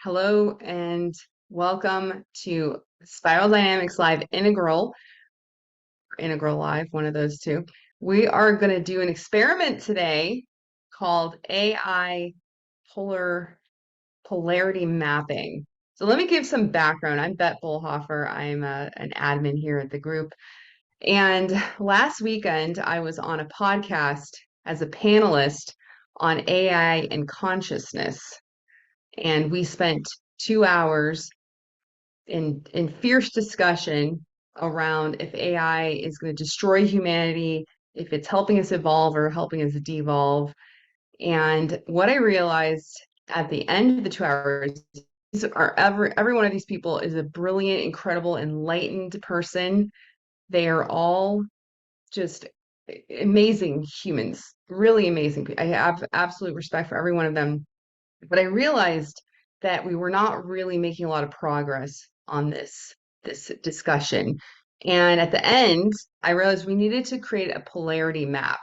Hello and welcome to Spiral Dynamics Live Integral Live, one of those two. We are going to do an experiment today called AI polar polarity mapping. So let me give some background. I'm Bet Bullhofer. I'm an admin here at the group. And last weekend, I was on a podcast as a panelist on AI and consciousness. And we spent 2 hours in fierce discussion around if AI is going to destroy humanity, if it's helping us evolve or helping us devolve. And what I realized at the end of the 2 hours every one of these people is a brilliant, incredible, enlightened person. They are all just amazing humans, really amazing. I have absolute respect for every one of them. But I realized that we were not really making a lot of progress on this discussion. And at the end, I realized we needed to create a polarity map,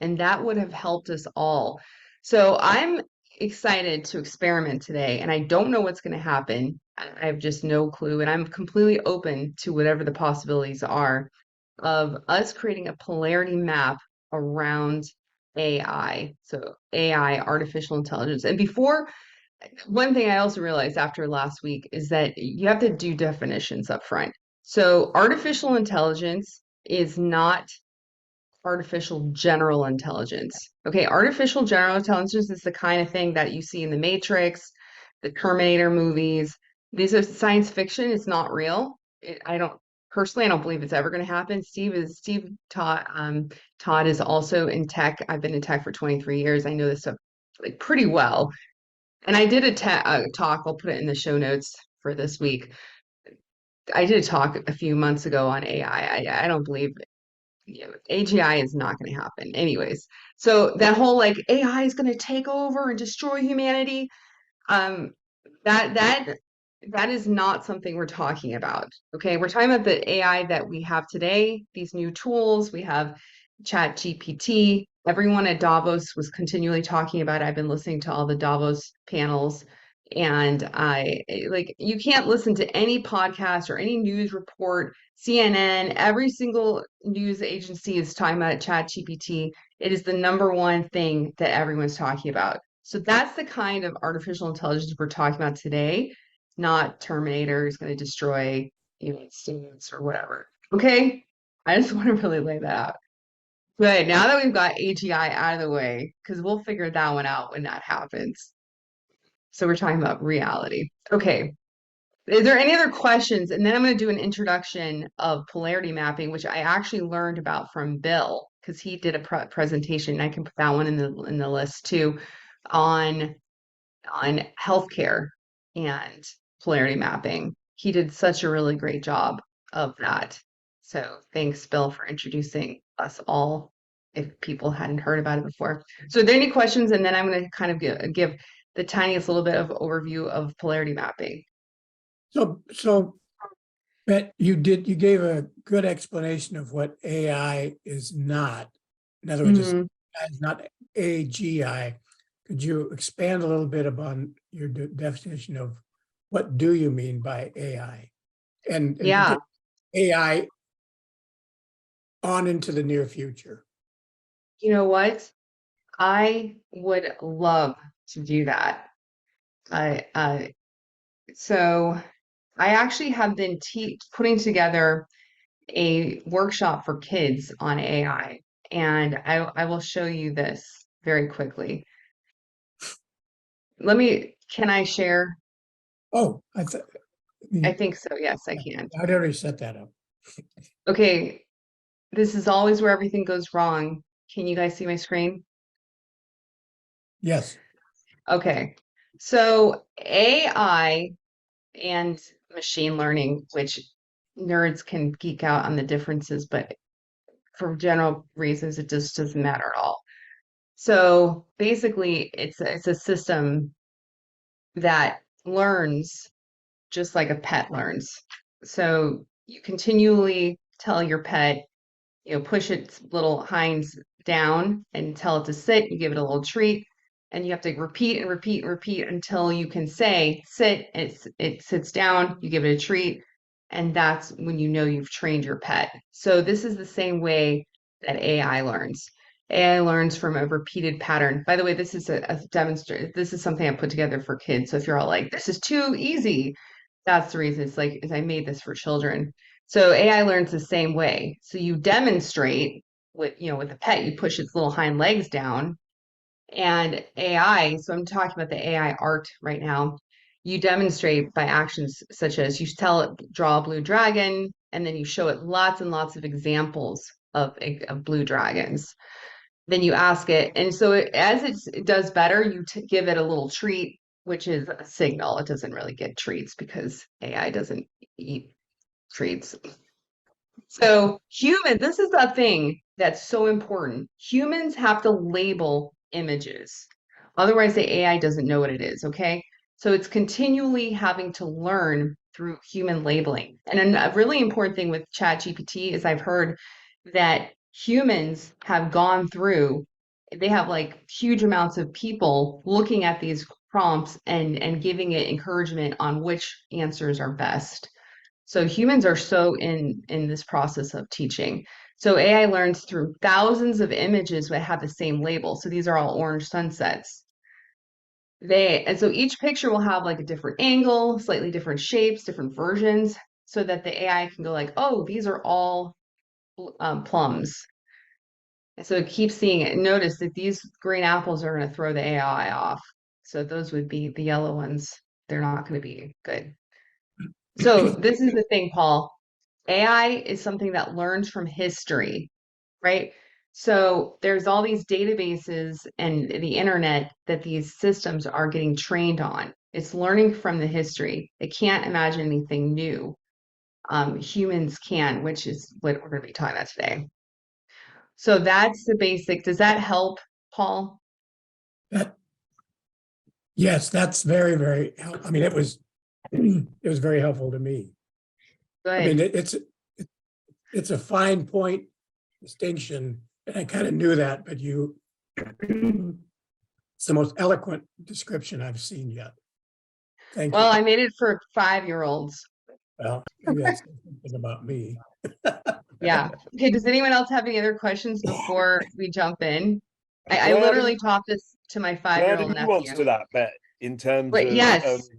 and that would have helped us all. So I'm excited to experiment today, and I don't know what's going to happen. I have just no clue, and I'm completely open to whatever the possibilities are of us creating a polarity map around AI. So AI, artificial intelligence. And before, one thing I also realized after last week is that you have to do definitions up front. So artificial intelligence is not artificial general intelligence. Okay, artificial general intelligence is the kind of thing that you see in the Matrix, the Terminator movies. These are science fiction. It's not real. I don't personally, I don't believe it's ever going to happen. Steve Todd is also in tech. I've been in tech for 23 years. I know this stuff like pretty well. And I did a talk. I'll put it in the show notes for this week. I did a talk a few months ago on AI. I don't believe AGI is not going to happen. Anyways, so that whole like AI is going to take over and destroy humanity, um, that that that is not something we're talking about. Okay, we're talking about the AI that we have today. These new tools we have, Chat GPT. Everyone at Davos was continually talking about it. I've been listening to all the Davos panels, and I like you can't listen to any podcast or any news report, CNN, every single news agency is talking about Chat GPT. It is the number one thing that everyone's talking about. So that's the kind of artificial intelligence we're talking about today, not Terminator is going to destroy United States or whatever. Okay? I just want to really lay that out. Good. Now that we've got AGI out of the way, because we'll figure that one out when that happens. So we're talking about reality. Okay. Is there any other questions? And then I'm going to do an introduction of polarity mapping, which I actually learned about from Bill because he did a presentation. I can put that one in the list too on healthcare and polarity mapping. He did such a really great job of that. So thanks, Bill, for introducing us all if people hadn't heard about it before. So are there any questions? And then I'm going to kind of give the tiniest little bit of overview of polarity mapping. So Bet, you gave a good explanation of what AI is not. In other words, it's not AGI. Could you expand a little bit upon your definition of what do you mean by AI? And Yeah, AI on into the near future. you know what? I would love to do that. I so I actually have been putting together a workshop for kids on AI, and I will show you this very quickly. Can I share? Oh, I think so. Yes, I can. I'd already set that up. Okay, this is always where everything goes wrong. Can you guys see my screen? Yes. Okay, so AI and machine learning, which nerds can geek out on the differences, but for general reasons, it just doesn't matter at all. So basically, it's a system that learns just like a pet learns. So you continually tell your pet, push its little hinds down and tell it to sit. You give it a little treat. and you have to repeat and repeat and repeat until you can say sit. It sits down, you give it a treat, and that's when you know you've trained your pet. So this is the same way that AI learns. AI learns from a repeated pattern. By the way, this is a demonstration. This is something I put together for kids. So if you're all like, this is too easy, that's the reason. It's like, is I made this for children. So AI learns the same way. So you demonstrate with the pet, you push its little hind legs down, and AI, so I'm talking about the AI art right now. You demonstrate by actions such as you tell it, draw a blue dragon, and then you show it lots and lots of examples of blue dragons. Then you ask it, and so as it does better, you give it a little treat, which is a signal. It doesn't really get treats because AI doesn't eat treats. So this is the thing that's so important. Humans have to label images. Otherwise, the AI doesn't know what it is, okay? So it's continually having to learn through human labeling. And a really important thing with ChatGPT is I've heard that humans have gone through, they have like huge amounts of people looking at these prompts and giving it encouragement on which answers are best. So humans are so in this process of teaching. So AI learns through thousands of images that have the same label. So these are all orange sunsets. And so each picture will have like a different angle, slightly different shapes, different versions, so that the AI can go like, oh, these are all plums. And so it keeps seeing it. Notice that these green apples are going to throw the AI off. So those would be the yellow ones. They're not going to be good. So this is the thing, Paul. AI is something that learns from history, right? So there's all these databases and the internet that these systems are getting trained on. It's learning from the history. It can't imagine anything new. Humans can, which is what we're going to be talking about today. So that's the basic. Does that help, Paul? That, yes, that's very, very, I mean, it was very helpful to me. I mean, Good. it's a fine point distinction, and I kind of knew that, but it's the most eloquent description I've seen yet. Thank Well, you. I made it for 5-year-olds. Well, maybe that's something about me. Yeah. Okay. Does anyone else have any other questions before we jump in? I Can I add literally taught this to my can I add a 5-year-old nuance nephew. to that, Bet, But yes.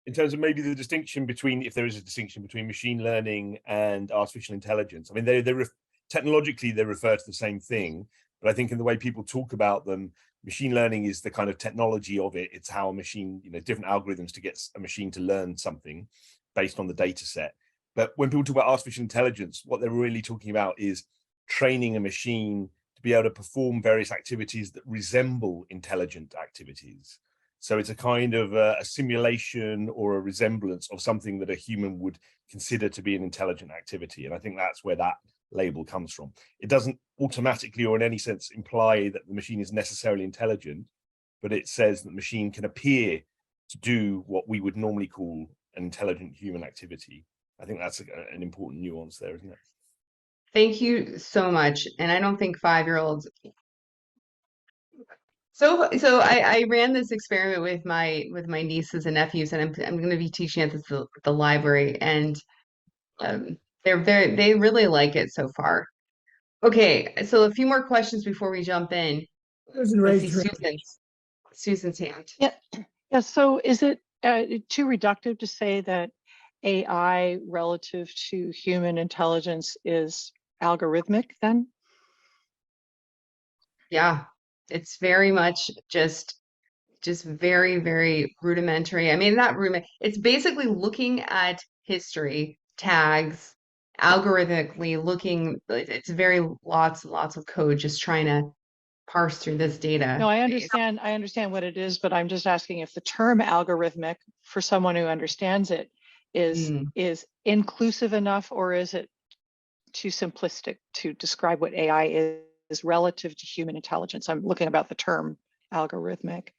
in terms of maybe the distinction between, if there is a distinction between machine learning and artificial intelligence? I mean, technologically they refer to the same thing, but I think in the way people talk about them, machine learning is the kind of technology of it. It's how a machine, different algorithms to get a machine to learn something based on the data set. But when people talk about artificial intelligence, what they're really talking about is training a machine to be able to perform various activities that resemble intelligent activities. So it's a kind of a simulation or a resemblance of something that a human would consider to be an intelligent activity. And I think that's where that label comes from. It doesn't automatically or in any sense imply that the machine is necessarily intelligent, but it says that the machine can appear to do what we would normally call an intelligent human activity. I think that's an important nuance there, isn't it? Thank you so much. And I don't think 5-year-olds. So I ran this experiment with my nieces and nephews, and I'm going to be teaching at the library, and they really like it so far. Okay, so a few more questions before we jump in. Doesn't Let's raise see your Susan's hand. Yeah, yeah. So is it too reductive to say that AI relative to human intelligence is algorithmic then? Yeah, it's very much just very, very rudimentary. I mean, not rudimentary. It's basically looking at history, tags, algorithmically looking. It's very lots and lots of code just trying to parse through this data. No, I understand what it is, but I'm just asking if the term algorithmic for someone who understands it Mm. is inclusive enough, or is it too simplistic to describe what AI is relative to human intelligence? I'm looking about the term algorithmic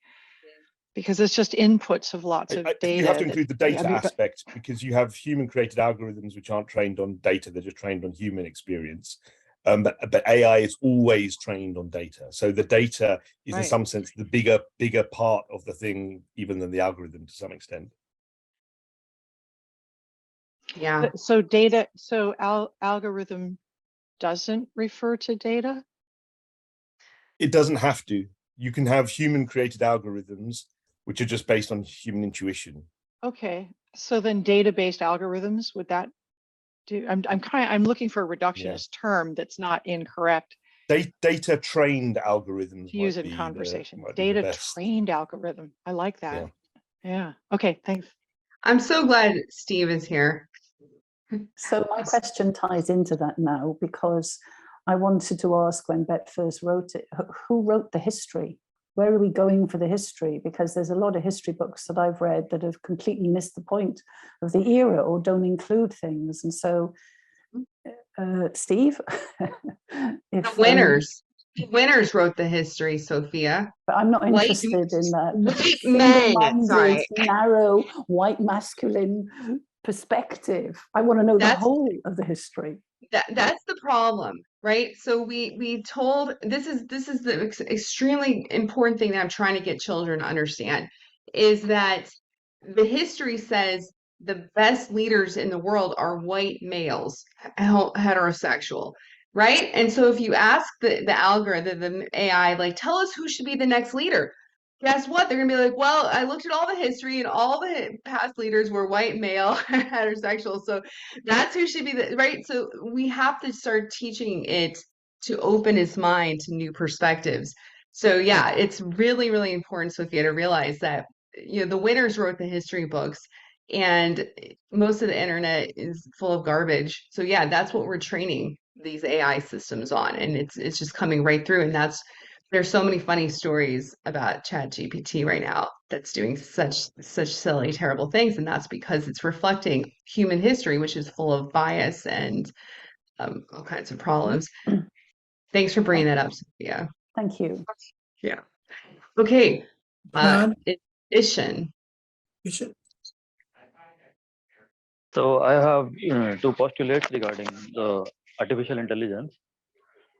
because it's just inputs of lots of data. You have to include the data aspect, because you have human created algorithms which aren't trained on data, they're just trained on human experience. But AI is always trained on data. So the data is in Right. some sense the bigger part of the thing, even than the algorithm to some extent. Yeah. So algorithm doesn't refer to data? It doesn't have to. You can have human created algorithms which are just based on human intuition. Okay, so then data-based algorithms, would that do? I'm looking for a reductionist term that's not incorrect Data trained algorithms to use might in be conversation. the Data best. trained algorithm. I like Yeah. that. Yeah. Okay, thanks. I'm so glad Steve is here. So my question ties into that now, because I wanted to ask, when Bet first wrote it, who wrote the history? Where are we going for the history? Because there's a lot of history books that I've read that have completely missed the point of the era or don't include things. And so, Steve, The winners wrote the history, Sophia. but I'm not White interested in that men, single-minded, sorry. narrow, white masculine perspective. I want to know the That's whole of the history. that's the problem, right? So we told this is the extremely important thing that I'm trying to get children to understand is that the history says the best leaders in the world are white males, heterosexual, right? And so if you ask the algorithm, the AI, like, tell us who should be the next leader, guess what? They're gonna be like, well, I looked at all the history and all the past leaders were white male, heterosexual, so that's who should be the right. So we have to start teaching it to open its mind to new perspectives. So yeah, it's really, really important, Sophia, to realize that the winners wrote the history books and most of the internet is full of garbage. So yeah, that's what we're training these AI systems on. And it's just coming right through. And there's so many funny stories about Chat GPT right now that's doing such silly, terrible things, and that's because it's reflecting human history, which is full of bias and all kinds of problems. Thanks for bringing that up, Sophia. Thank you. Yeah. Okay. John, Ishan. you should. So I have two postulates regarding the artificial intelligence.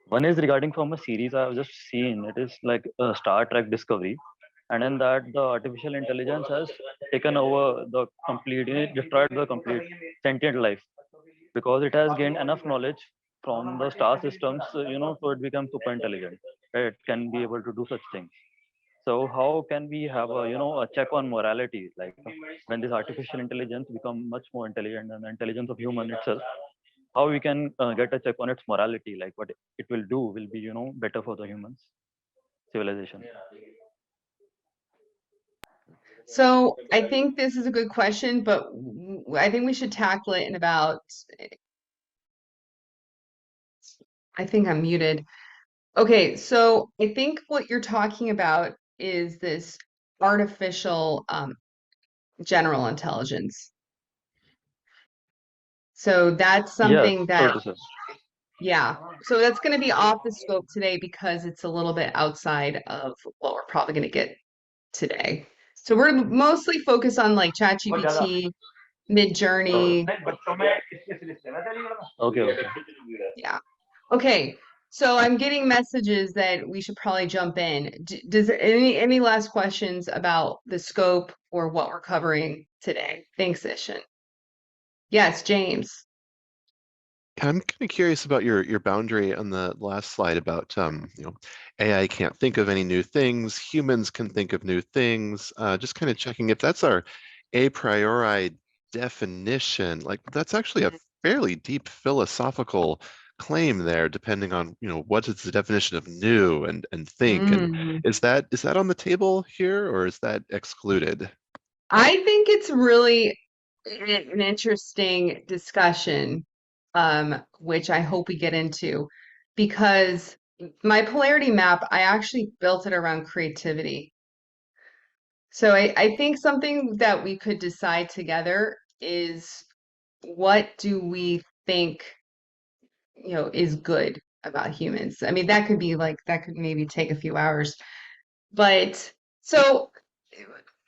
One is regarding from a series I have just seen. It is like Star Trek Discovery, and in that the artificial intelligence has taken over the completely destroyed the complete sentient life because it has gained enough knowledge from the star systems, so it becomes super intelligent. Right? It can be able to do such things. So how can we have a check on morality, like when this artificial intelligence become much more intelligent than the intelligence of human itself? How we can get a check on its morality, like what it will do will be better for the humans civilization. So I think this is a good question, but I think we should tackle it in about, I think I'm muted. Okay, so I think what you're talking about is this artificial general intelligence. So that's Yes, something so that, to say. yeah, so that's going to be off the scope today because it's a little bit outside of what we're probably going to get today. So we're mostly focused on like ChatGPT, Mid-Journey. Okay. Yeah. Okay. So I'm getting messages that we should probably jump in. Does there any last questions about the scope or what we're covering today? Thanks, Ishan. Yes, James. I'm kind of curious about your boundary on the last slide about AI can't think of any new things, humans can think of new things. Just kind of checking if that's our a priori definition. Like that's actually a fairly deep philosophical claim there, depending on what is the definition of new and think. And Mm. is that on the table here or is that excluded? I think it's really an interesting discussion, which I hope we get into, because my polarity map, I actually built it around creativity. So I think something that we could decide together is what do we think, is good about humans? I mean, that could be like, that could maybe take a few hours. But so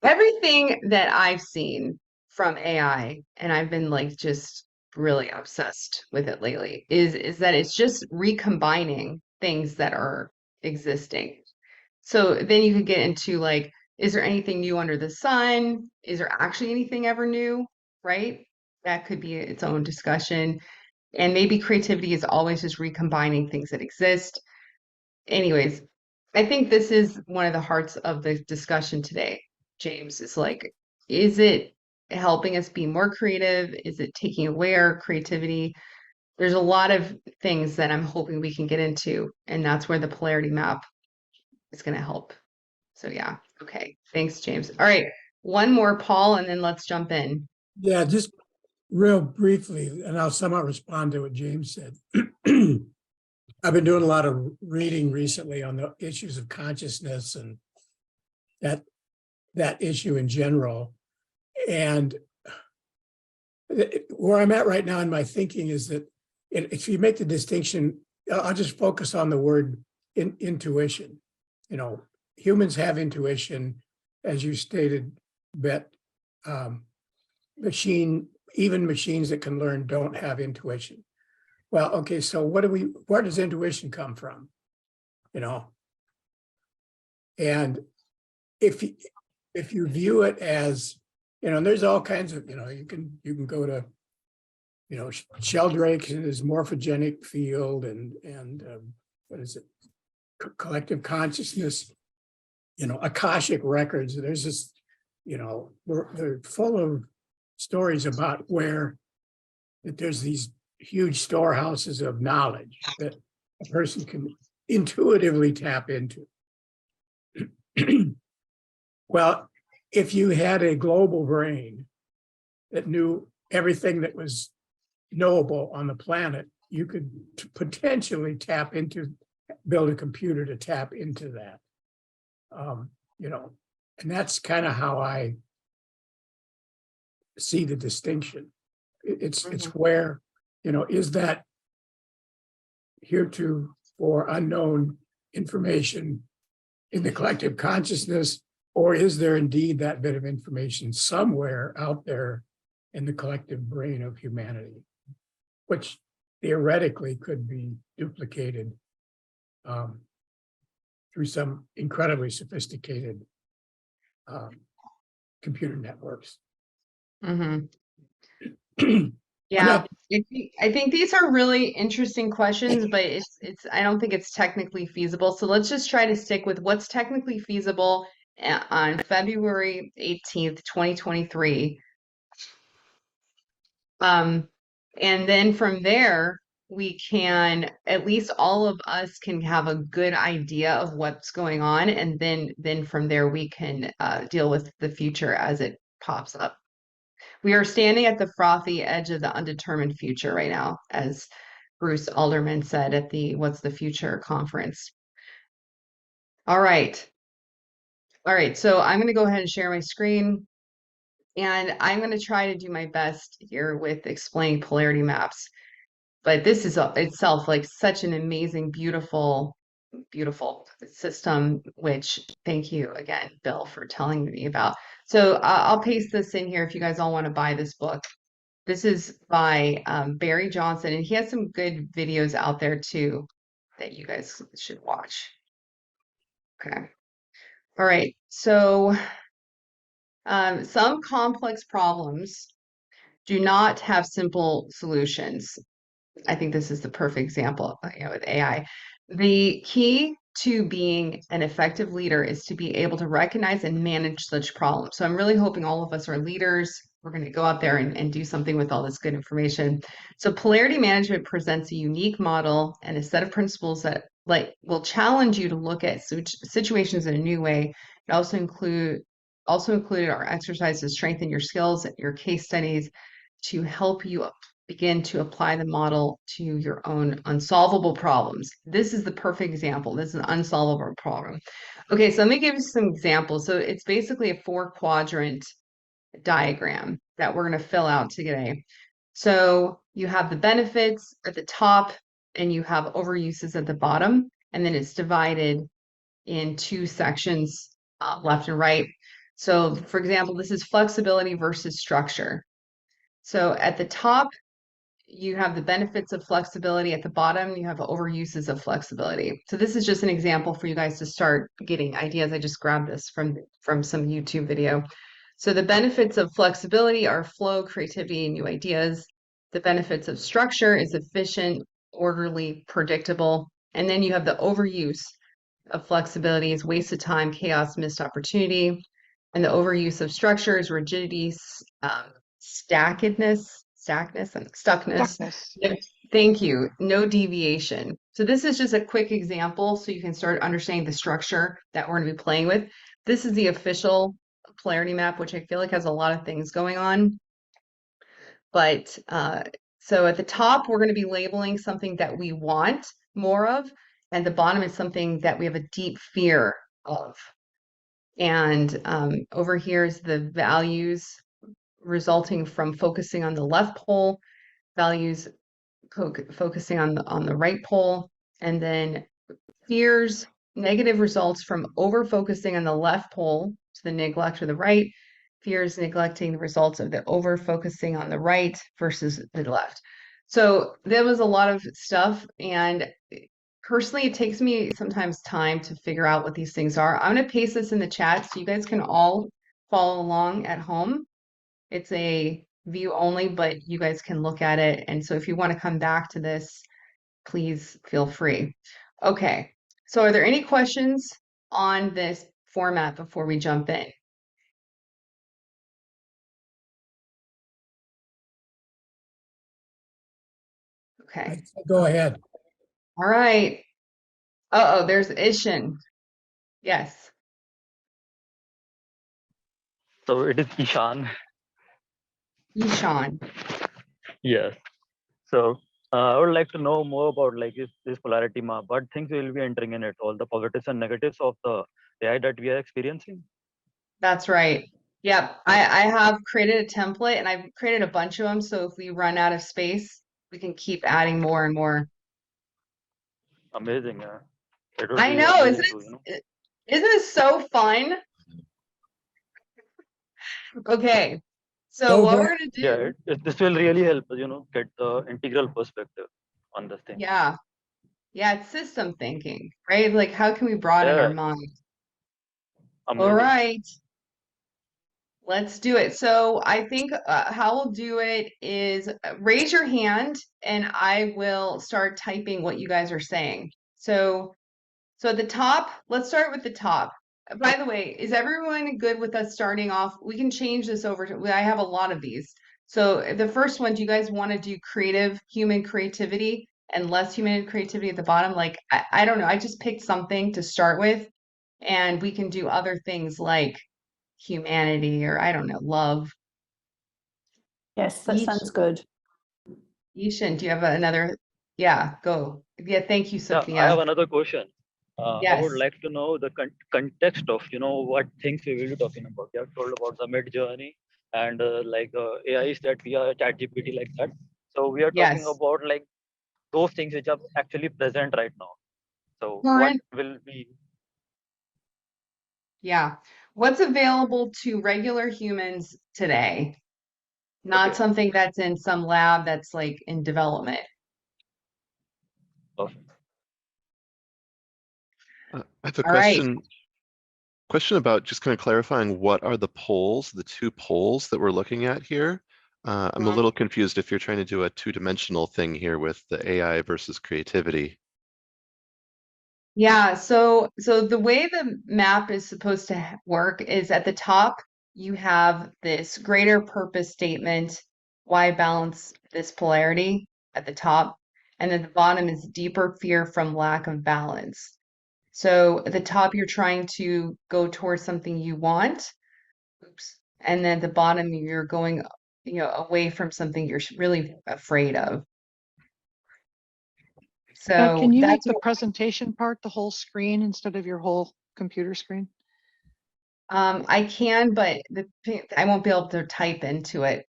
everything that I've seen from AI, and I've been like just really obsessed with it lately, is that it's just recombining things that are existing. So then you could get into like, is there anything new under the sun? Is there actually anything ever new? Right? That could be its own discussion. And maybe creativity is always just recombining things that exist. Anyways, I think this is one of the hearts of the discussion today, James, is like, is it helping us be more creative? Is it taking away our creativity? There's a lot of things that I'm hoping we can get into, and that's where the polarity map is going to help. So yeah, okay. Thanks, James. All right, one more, Paul, and then let's jump in. Yeah, just real briefly, and I'll somewhat respond to what James said. I've been doing a lot of reading recently on the issues of consciousness and that issue in general. And where I'm at right now in my thinking is that if you make the distinction, I'll just focus on the word intuition. You know, humans have intuition, as you stated, but even machines that can learn don't have intuition. Well, okay, so where does intuition come from? You know, and if you view it as, you know, and there's all kinds of, you know, you can go to, you know, Sheldrake and his morphogenic field and what is it, collective consciousness, you know, Akashic records. There's this, you know, they're full of stories about where that there's these huge storehouses of knowledge that a person can intuitively tap into. Well, if you had a global brain that knew everything that was knowable on the planet, you could potentially build a computer to tap into that. You know, and that's kind of how I see the distinction. It's where, you know, is that heretofore unknown information in the collective consciousness, or is there indeed that bit of information somewhere out there in the collective brain of humanity, which theoretically could be duplicated through some incredibly sophisticated computer networks. Yeah, I think these are really interesting questions, but it's I don't think it's technically feasible. So let's just try to stick with what's technically feasible on February 18th, 2023. And then from there, we can, at least all of us can have a good idea of what's going on. And then from there, we can deal with the future as it pops up. We are standing at the frothy edge of the undetermined future right now, as Bruce Alderman said at the What's the Future conference. All right. All right. So I'm going to go ahead and share my screen. And I'm going to try to do my best here with explaining polarity maps. But this is itself like such an amazing, beautiful, beautiful system, which thank you again, Bill, for telling me about. So I'll paste this in here if you guys all want to buy this book. This is by Barry Johnson, and he has some good videos out there too that you guys should watch. Okay. All right. So some complex problems do not have simple solutions. I think this is the perfect example, you know, with AI. The key to being an effective leader is to be able to recognize and manage such problems. So I'm really hoping all of us are leaders. We're going to go out there and do something with all this good information. So polarity management presents a unique model and a set of principles that will challenge you to look at situations in a new way. It also included our exercises to strengthen your skills, your case studies, to help you begin to apply the model to your own unsolvable problems. This is the perfect example. This is an unsolvable problem. Okay, so let me give you some examples. So it's basically a 4-quadrant diagram that we're going to fill out today. So you have the benefits at the top and you have overuses at the bottom, and then it's divided in 2 sections, left and right. So for example, this is flexibility versus structure. So at the top, you have the benefits of flexibility. At the bottom, you have overuses of flexibility. So this is just an example for you guys to start getting ideas. I just grabbed this from some YouTube video. So the benefits of flexibility are flow, creativity, and new ideas. The benefits of structure is efficient, orderly, predictable. And then you have the overuse of flexibility is waste of time, chaos, missed opportunity. And the overuse of structure is rigidity, stackness, and stuckness. Stuckness. Thank you. No deviation. So this is just a quick example so you can start understanding the structure that we're going to be playing with. This is the official polarity map, which I feel like has a lot of things going on. But so at the top, we're going to be labeling something that we want more of, and the bottom is something that we have a deep fear of. And over here is the values resulting from focusing on the left pole, values focusing on the right pole, and then fears, negative results from over focusing on the left pole to the neglect of the right, fears neglecting the results of the over focusing on the right versus the left. So there was a lot of stuff, and personally, it takes me sometimes time to figure out what these things are. I'm going to paste this in the chat so you guys can all follow along at home. It's a view only, but you guys can look at it. And so if you want to come back to this, please feel free. Okay, so are there any questions on this format before we jump in? Okay, I'd say go ahead. all right. Uh-oh, there's Ishan. Yes. So it is Ishan. Ishan. Yes. So I would like to know more about like this polarity map. What things will be entering in it? All the positives and negatives of the AI that we are experiencing. That's right. Yep. I have created a template and I've created a bunch of them. So if we run out of space, we can keep adding more and more. Amazing. Yeah. It would I be know, amazing to. isn't it so fun? Okay. So Go what back. we're gonna Yeah, do, this will really help us, get the integral perspective on this thing. yeah, it's system thinking, right? Like how can we broaden our Yeah, mind? All amazing. right, let's do it. So I think how we'll do it is raise your hand and I will start typing what you guys are saying. So at the top, let's start with the top. By the way, is everyone good with us starting off? We can change this over to, I have a lot of these. So the first one, do you guys want to do creative human creativity and less human creativity at the bottom? Like, I don't know. I just picked something to start with, and we can do other things like humanity or I don't know, love. Yes, that Each, sounds good. Ishan, do you have another? Yeah, go. Yeah, thank you, Yeah, I have Sophia. another question. I would Yes. like to know the context of, what things we will be talking about. You have told about the mid journey and AIs that we are ChatGPT like that. So we are talking Yes. about like those things which are actually present right now. So what Current. will be? Yeah. What's available to regular humans today? Not Okay. something that's in some lab that's like in development. Perfect. I have a All right. question about just kind of clarifying what are the poles, the two poles that we're looking at here. I'm a little confused if you're trying to do a two-dimensional thing here with the AI versus creativity. Yeah, so the way the map is supposed to work is at the top, you have this greater purpose statement, why balance this polarity at the top, and then the bottom is deeper fear from lack of balance. So at the top, you're trying to go towards something you want. Oops. And then at the bottom, you're going, away from something you're really afraid of. Can So you make that's the presentation part the whole screen instead of your whole computer screen? I can, but I won't be able to type into it.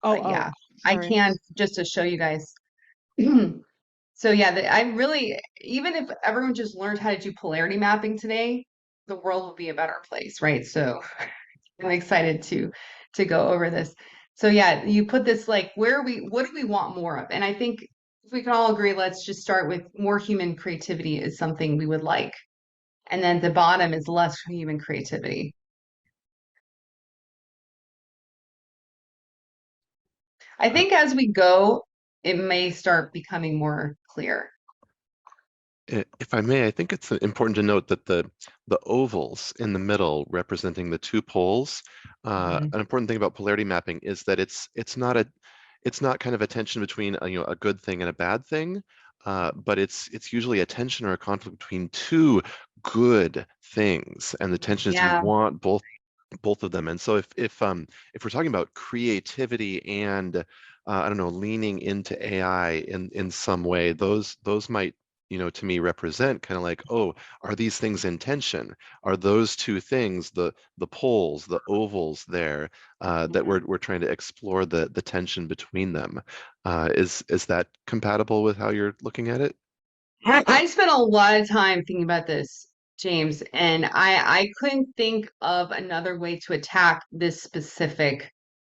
But Oh, yeah, I sorry. can just to show you guys. So yeah, I really, even if everyone just learned how to do polarity mapping today, the world will be a better place, right? So I'm excited to go over this. So yeah, you put this like, what do we want more of? And I think if we can all agree, let's just start with more human creativity is something we would like. And then the bottom is less human creativity. I think as we go, it may start becoming more clear. If I may, I think it's important to note that the ovals in the middle representing the two poles, Mhm. an important thing about polarity mapping is that it's not kind of a tension between a good thing and a bad thing, but it's usually a tension or a conflict between two good things, and the tension is you Yeah. want both of them. And so if we're talking about creativity and I don't know, leaning into AI in some way, those might, to me represent kind of like, oh, are these things in tension? Are those two things, the poles, the ovals there, that we're trying to explore the tension between them? Is that compatible with how you're looking at it? I spent a lot of time thinking about this, James, and I couldn't think of another way to attack this specific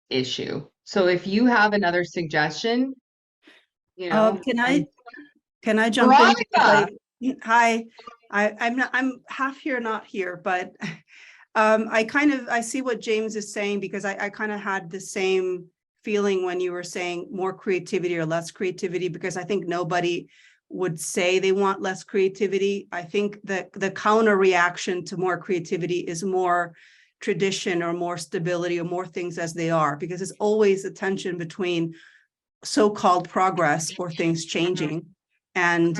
issue. So if you have another suggestion, Can I'm I jump in? Veronica. Hi, I'm half here, not here, but I see what James is saying, because I kind of had the same feeling when you were saying more creativity or less creativity, because I think nobody would say they want less creativity. I think that the counter reaction to more creativity is more tradition or more stability or more things as they are, because it's always a tension between so-called progress or things changing and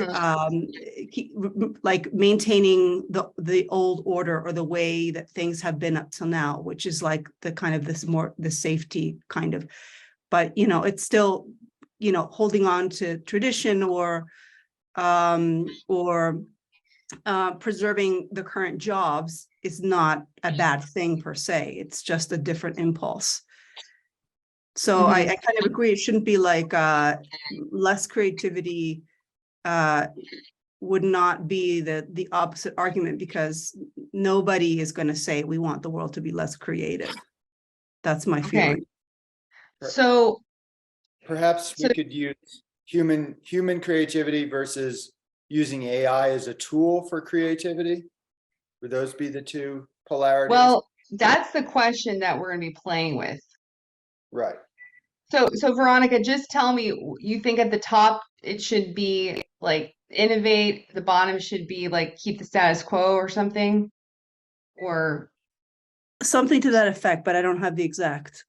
like maintaining the old order or the way that things have been up till now, which is like the kind of the safety kind of, but it's still holding on to tradition or preserving the current jobs is not a bad thing per se. It's just a different impulse. So I kind of agree. It shouldn't be like less creativity would not be the opposite argument, because nobody is going to say we want the world to be less creative. That's my Okay. feeling. So Perhaps we could use human creativity versus using AI as a tool for creativity. Would those be the two polarities? well, that's the question that we're going to be playing with. Right. So Veronica, just tell me, you think at the top it should be like innovate, the bottom should be like keep the status quo or something? Or Something to that effect, but I don't have the exact.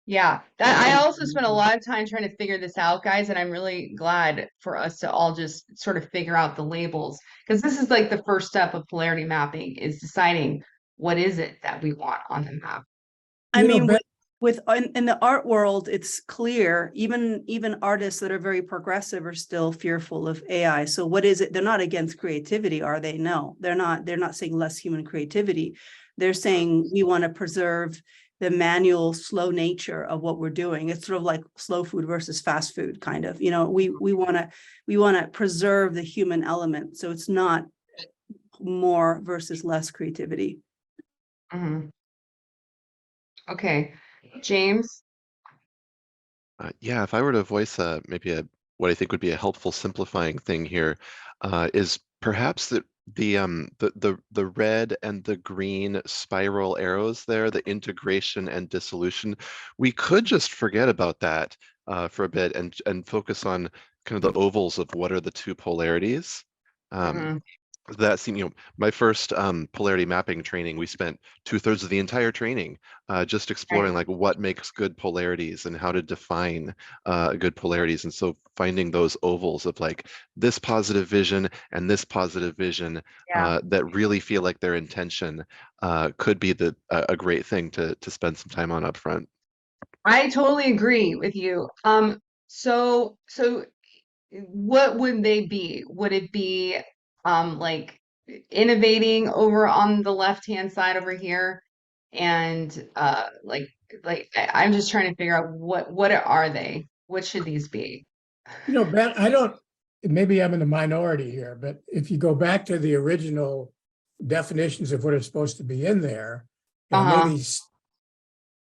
yeah, that I also spent a lot of time trying to figure this out, guys, and I'm really glad for us to all just sort of figure out the labels, because this is like the first step of polarity mapping is deciding what is it that we want on the map. I mean, Beth, in the art world, it's clear, even artists that are very progressive are still fearful of AI. So what is it? They're not against creativity, are they? No, they're not saying less human creativity. They're saying we want to preserve the manual, slow nature of what we're doing. It's sort of like slow food versus fast food, kind of. We want to preserve the human element. So it's not more versus less creativity. Okay, James. Yeah, if I were to voice maybe what I think would be a helpful simplifying thing here, is perhaps that the red and the green spiral arrows there, the integration and dissolution, we could just forget about that for a bit and focus on kind of the ovals of what are the two polarities. That seemed, my first polarity mapping training, we spent 2/3 of the entire training just exploring like what makes good polarities and how to define good polarities. And so finding those ovals of like this positive vision and this positive vision that really feel like their intention could be a great thing to spend some time on up front. I totally agree with you. So what would they be? Would it be like innovating over on the left-hand side over here? And I'm just trying to figure out what are they? What should these be? Ben, maybe I'm in the minority here, but if you go back to the original definitions of what is supposed to be in there, and I may be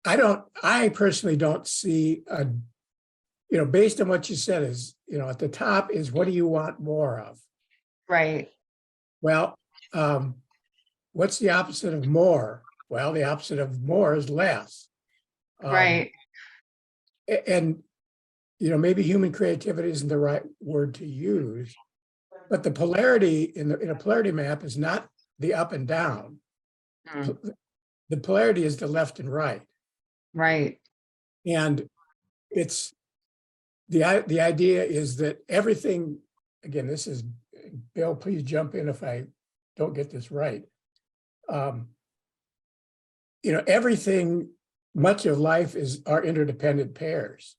I personally don't see based on what you said is, at the top is what do you want more of? Right. Well, what's the opposite of more? Well, the opposite of more is less. Right. And, maybe human creativity isn't the right word to use, but the polarity in a polarity map is not the up and down. Mm, The polarity is the left and right. right. And it's the idea is that everything, again, this is Bill, please jump in if I don't get this right. Everything, much of life are interdependent pairs.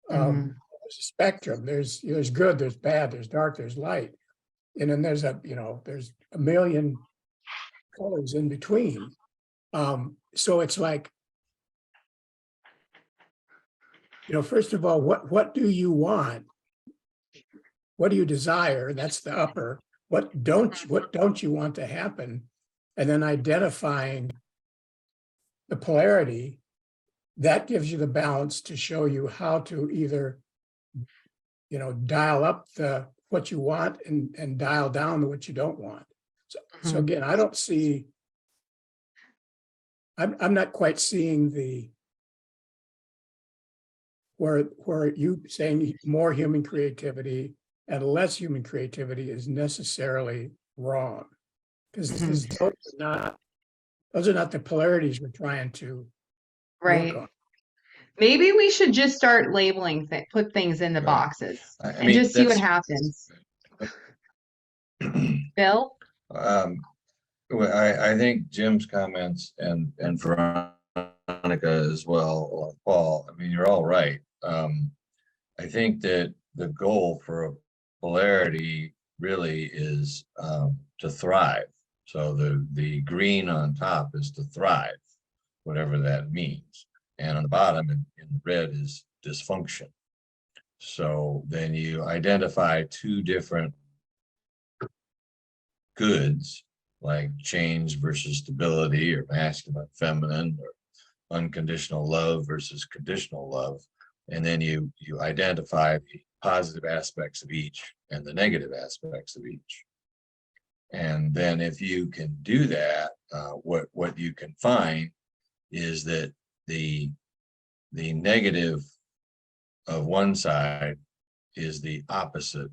Mhm. There's a spectrum. There's good, there's bad, there's dark, there's light, and then there's a million colors in between. So it's like, first of all, what do you want? What do you desire? That's the upper. What don't you want to happen? And then identifying the polarity that gives you the balance to show you how to either, dial up what you want and dial down what you don't want. So Mhm. again, I don't see. I'm not quite seeing where you saying more human creativity and less human creativity is necessarily wrong, because Mhm. those are not the polarities we're trying to work Right. on. Maybe we should just start labeling put things in the Right. boxes I and mean, just see what that's happens. Bill? well, I think Jim's comments and Veronica as well, or Paul, I mean, you're all right. I think that the goal for a polarity really is to thrive. So the green on top is to thrive, whatever that means. And on the bottom in red is dysfunction. So then you identify two different goods like change versus stability, or masculine, feminine, or unconditional love versus conditional love. And then you identify the positive aspects of each and the negative aspects of each. And then if you can do that, what you can find is that the negative of one side is the opposite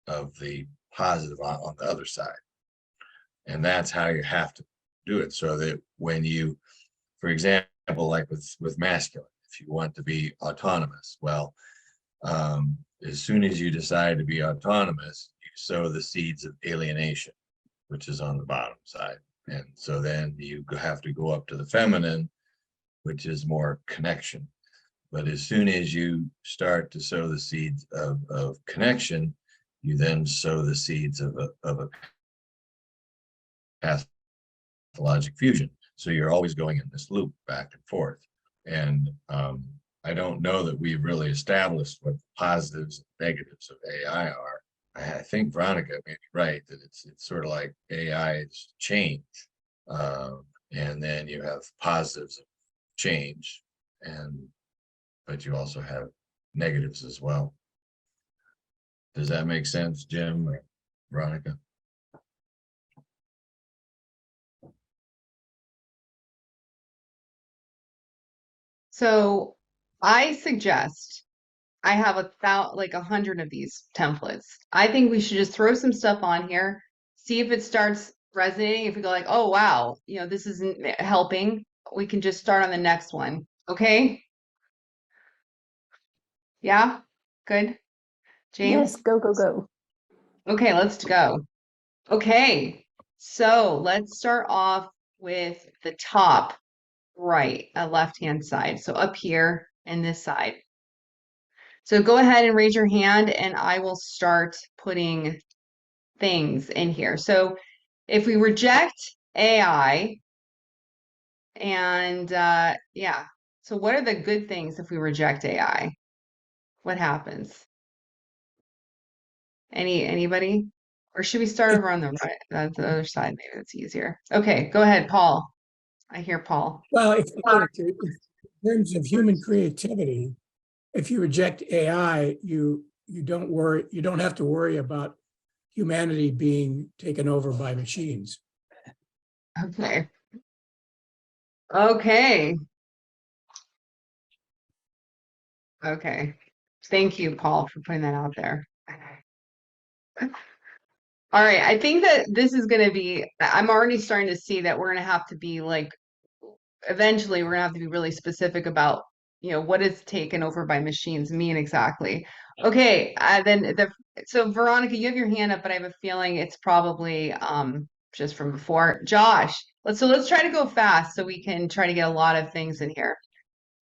of the positive on the other side. And that's how you have to do it. So that when you, for example, like with masculine, if you want to be autonomous, well, as soon as you decide to be autonomous, you sow the seeds of alienation, which is on the bottom side. And so then you have to go up to the feminine, which is more connection. But as soon as you start to sow the seeds of connection, you then sow the seeds of a pathologic fusion. So you're always going in this loop back and forth. And I don't know that we've really established what the positives and negatives of AI are. I think Veronica may be right that it's sort of like AI is change. And then you have positives of change, but you also have negatives as well. Does that make sense, Jim or Veronica? So I suggest I have like 100 of these templates. I think we should just throw some stuff on here, see if it starts resonating. If we go like, oh wow, this isn't helping, we can just start on the next one. Okay? Yeah? Good. Yes, James? go, go, go. Okay, let's go. Okay. So let's start off with the top right, left-hand side. So up here and this side. So go ahead and raise your hand and I will start putting things in here. So if we reject AI and yeah, so what are the good things if we reject AI? What happens? Anybody? Or should we start over on the right, the other side? Maybe that's easier. Okay, go ahead, Paul. I hear Paul. Well, in terms of human creativity, if you reject AI, you don't have to worry about humanity being taken over by machines. Okay. Okay. Okay. Thank you, Paul, for putting that out there. All right. I think that this is going to be, I'm already starting to see that we're going to have to be like, eventually we're going to have to be really specific about, what is taken over by machines mean exactly. Okay. So Veronica, you have your hand up, but I have a feeling it's probably just from before. Josh, let's try to go fast so we can try to get a lot of things in here.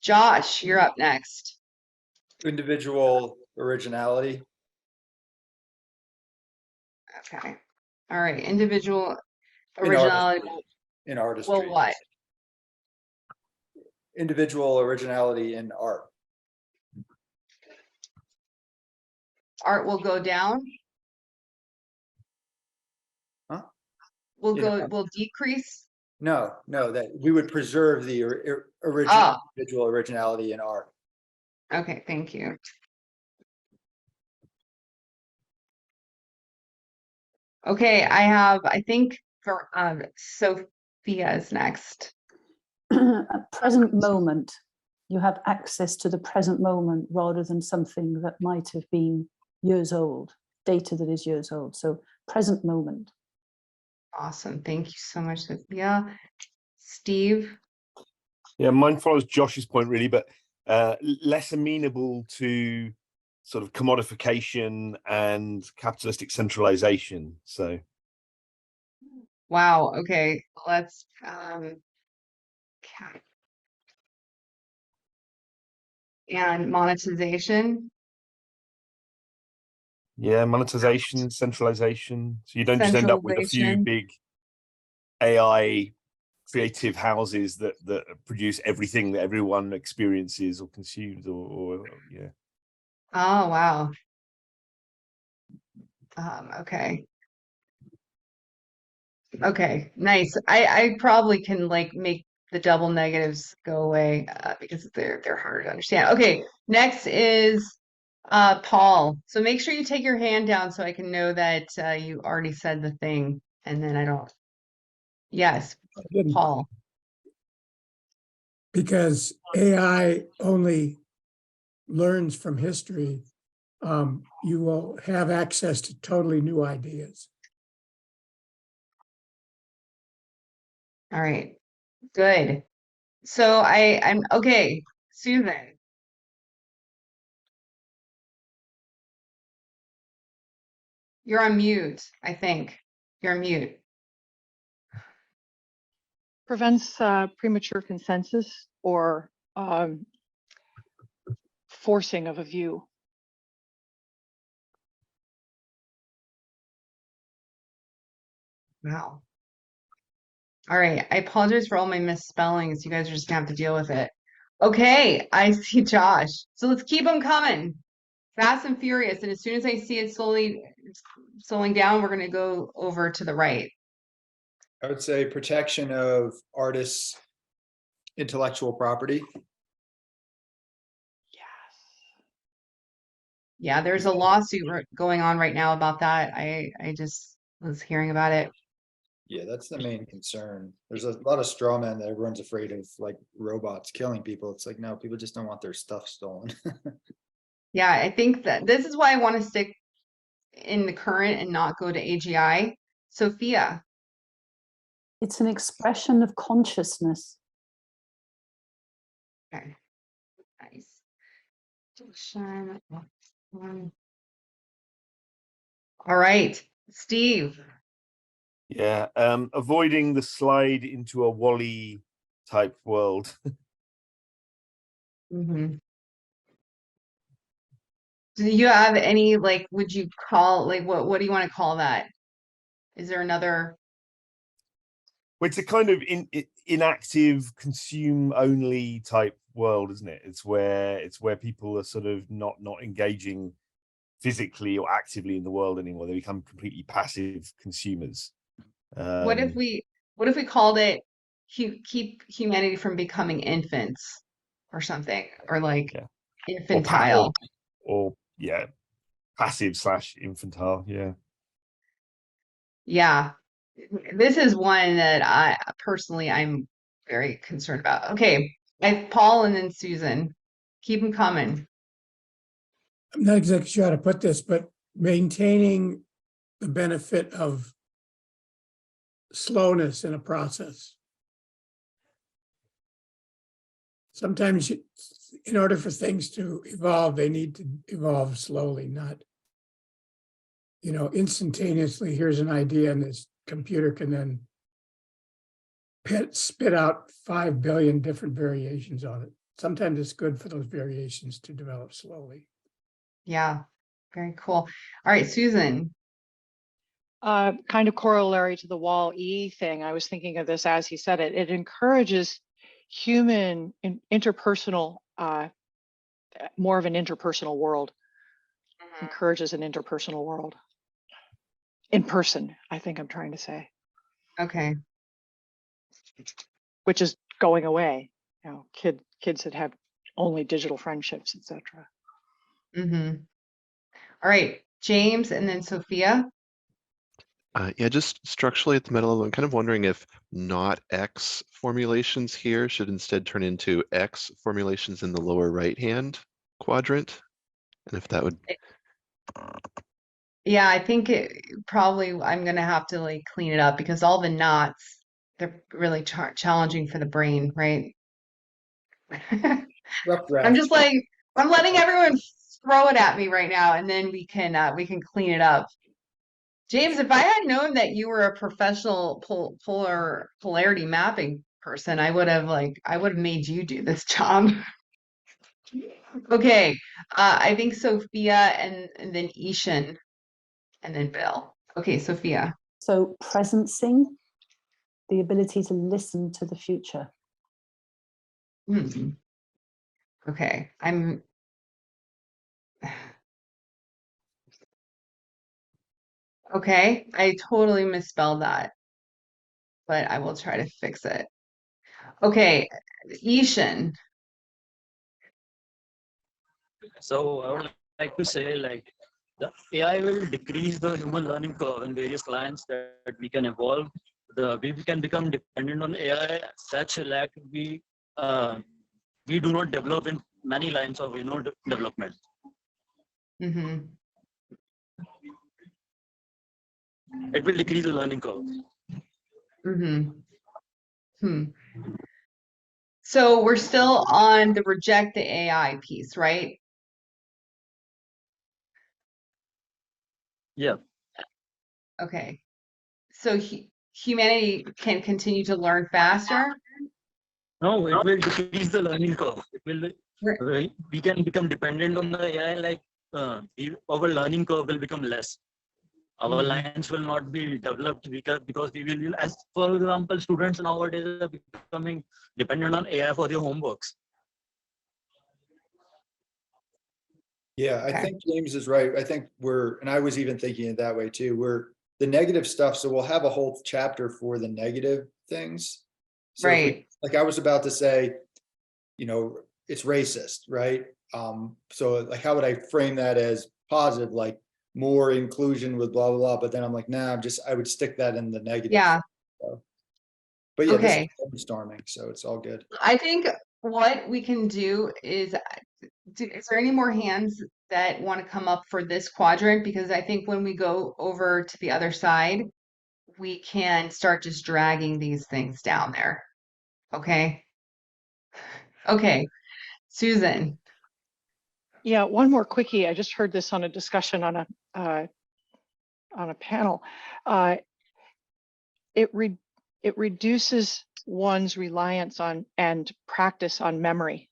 Josh, you're up next. Individual originality. Okay. All right. Individual In originality. in Well, artistry. what? Individual originality in art. Art will go down? Huh? Will decrease? No, that we would preserve the original individual originality in art. Okay, thank you. Okay, I think for Sophia is next. At present moment, you have access to the present moment rather than something that might have been years old, data that is years old. So present moment. Awesome. Thank you so much, Sophia. Steve? Yeah, mine follows Josh's point really, but less amenable to sort of commodification and capitalistic centralization. So Wow, okay. Let's and monetization. yeah, monetization, centralization. So you don't just end up with a few Centralization. big AI creative houses that produce everything that everyone experiences or consumes or yeah. Oh, wow. Okay. Okay, nice. I probably can like make the double negatives go away because they're harder to understand. Okay, next is Paul. So make sure you take your hand down so I can know that you already said the thing, and then I don't. Yes, I didn't, Paul. because AI only learns from history. You will have access to totally new ideas. All right, good. So I'm okay, Susan. You're on mute, I think. You're on mute. Prevents premature consensus or forcing of a view. Wow. All right. I apologize for all my misspellings. You guys are just gonna have to deal with it. Okay, I see Josh. So let's keep them coming. Fast and furious. And as soon as I see it slowing down, we're gonna go over to the right. I would say protection of artists' intellectual property. Yeah, there's a lawsuit going on right now about that. I just was hearing about it. Yeah, that's the main concern. There's a lot of straw men that everyone's afraid of, like robots killing people. It's like, no, people just don't want their stuff stolen. Yeah, I think that this is why I want to stick in the current and not go to AGI. Sophia. It's an expression of consciousness. Okay, nice. All right, Steve. Yeah, avoiding the slide into a Wall-E type world. Mm-hmm. Do you have any, like, would you call, like, what do you want to call that? Is there another? It's a kind of inactive, consume-only type world, isn't it? It's where people are sort of not engaging physically or actively in the world anymore. They become completely passive consumers. What if we called it keep humanity from becoming infants or something, or like Yeah. infantile. Or yeah, passive / infantile. Yeah. Yeah, this is one that I personally I'm very concerned about. Okay, Paul and then Susan, keep them coming. I'm not exactly sure how to put this, but maintaining the benefit of slowness in a process. Sometimes in order for things to evolve, they need to evolve slowly, not, instantaneously. Here's an idea, and this computer can then spit out 5 billion different variations on it. Sometimes it's good for those variations to develop slowly. Yeah, very cool. All right, Susan. Kind of corollary to the wall E thing. I was thinking of this as he said it. It encourages human interpersonal, more of an interpersonal world. Encourages an interpersonal world. In person, I think I'm trying to say. Okay. Which is going away. Kids that have only digital friendships, etc. All right, James and then Sophia. Yeah, just structurally at the middle, I'm kind of wondering if not X formulations here should instead turn into X formulations in the lower right-hand quadrant, and if that would. Yeah, I think I'm gonna have to like clean it up because all the knots, they're really challenging for the brain, right? Rough I'm draft. just like, I'm letting everyone throw it at me right now, and then we can clean it up. James, if I had known that you were a professional polarity mapping person, I would have made you do this job. Okay, I think Sophia and then Ishan and then Bill. Okay, Sophia. So presencing, the ability to listen to the future. Okay, okay, I totally misspelled that, but I will try to fix it. Okay, Ishan. So I would like to say, like, the AI will decrease the human learning curve in various clients that we can evolve. We can become dependent on AI. Such a lack we do not develop in many lines of development. It will decrease the learning curve. So we're still on the reject the AI piece, right? Yeah. Okay. So humanity can continue to learn faster? No, it will decrease the learning curve. We can become dependent on the AI, like our learning curve will become less. Our lines will not be developed because we will, as for example, students nowadays are becoming dependent on AI for their homeworks. Yeah, I think James is right. I think and I was even thinking it that way too. The negative stuff. So we'll have a whole chapter for the negative things. So right. Like I was about to say, it's racist, right? So like, how would I frame that as positive? Like more inclusion with blah, blah, blah. But then I'm like, nah, I would stick that in the negative. Yeah. So, but yeah, okay. This is brainstorming, so it's all good. I think what we can do is there any more hands that want to come up for this quadrant? Because I think when we go over to the other side, we can start just dragging these things down there. Okay. Okay. Susan. Yeah, one more quickie. I just heard this on a discussion on a panel. It reduces one's reliance on and practice on memory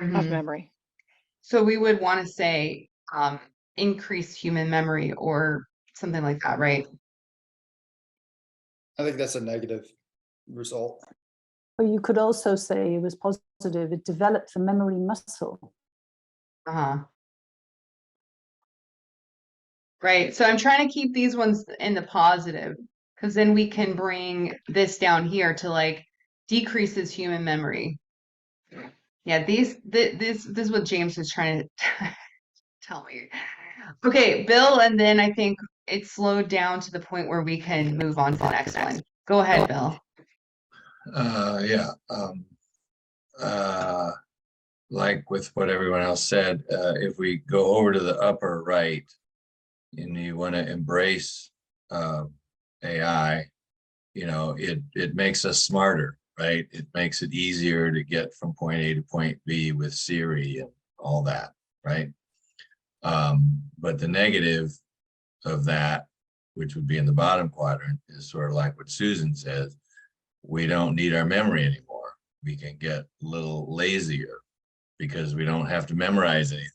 of memory. So we would want to say increase human memory or something like that, right? I think that's a negative result. But you could also say it was positive. It developed the memory muscle. Right. So I'm trying to keep these ones in the positive because then we can bring this down here to like decreases human memory. Yeah, this is what James was trying to tell me. Okay, Bill, and then I think it slowed down to the point where we can move on to the next one. Go ahead, Bill. Yeah. Like with what everyone else said, if we go over to the upper right and you want to embrace AI, you know, it makes us smarter, right? It makes it easier to get from point A to point B with Siri and all that, right? But the negative of that, which would be in the bottom quadrant, is sort of like what Susan says. We don't need our memory anymore. We can get a little lazier because we don't have to memorize anything.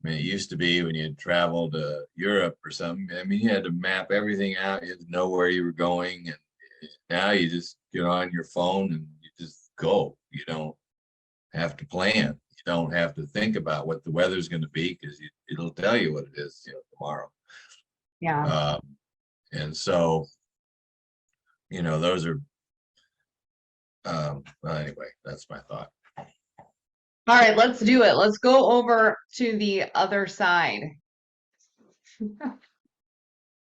I mean, it used to be when you traveled to Europe or something, I mean, you had to map everything out. You had to know where you were going. And now you just get on your phone and you just go. You don't have to plan. You don't have to think about what the weather's going to be because it'll tell you what it is, you know, tomorrow. Yeah. And so, you know, those are, well, anyway, that's my thought. All right, let's do it. Let's go over to the other side.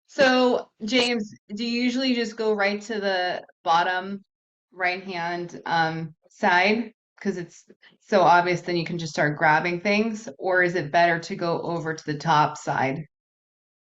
So, James, do you usually just go right to the bottom right-hand side? Because it's so obvious, then you can just start grabbing things, or is it better to go over to the top side?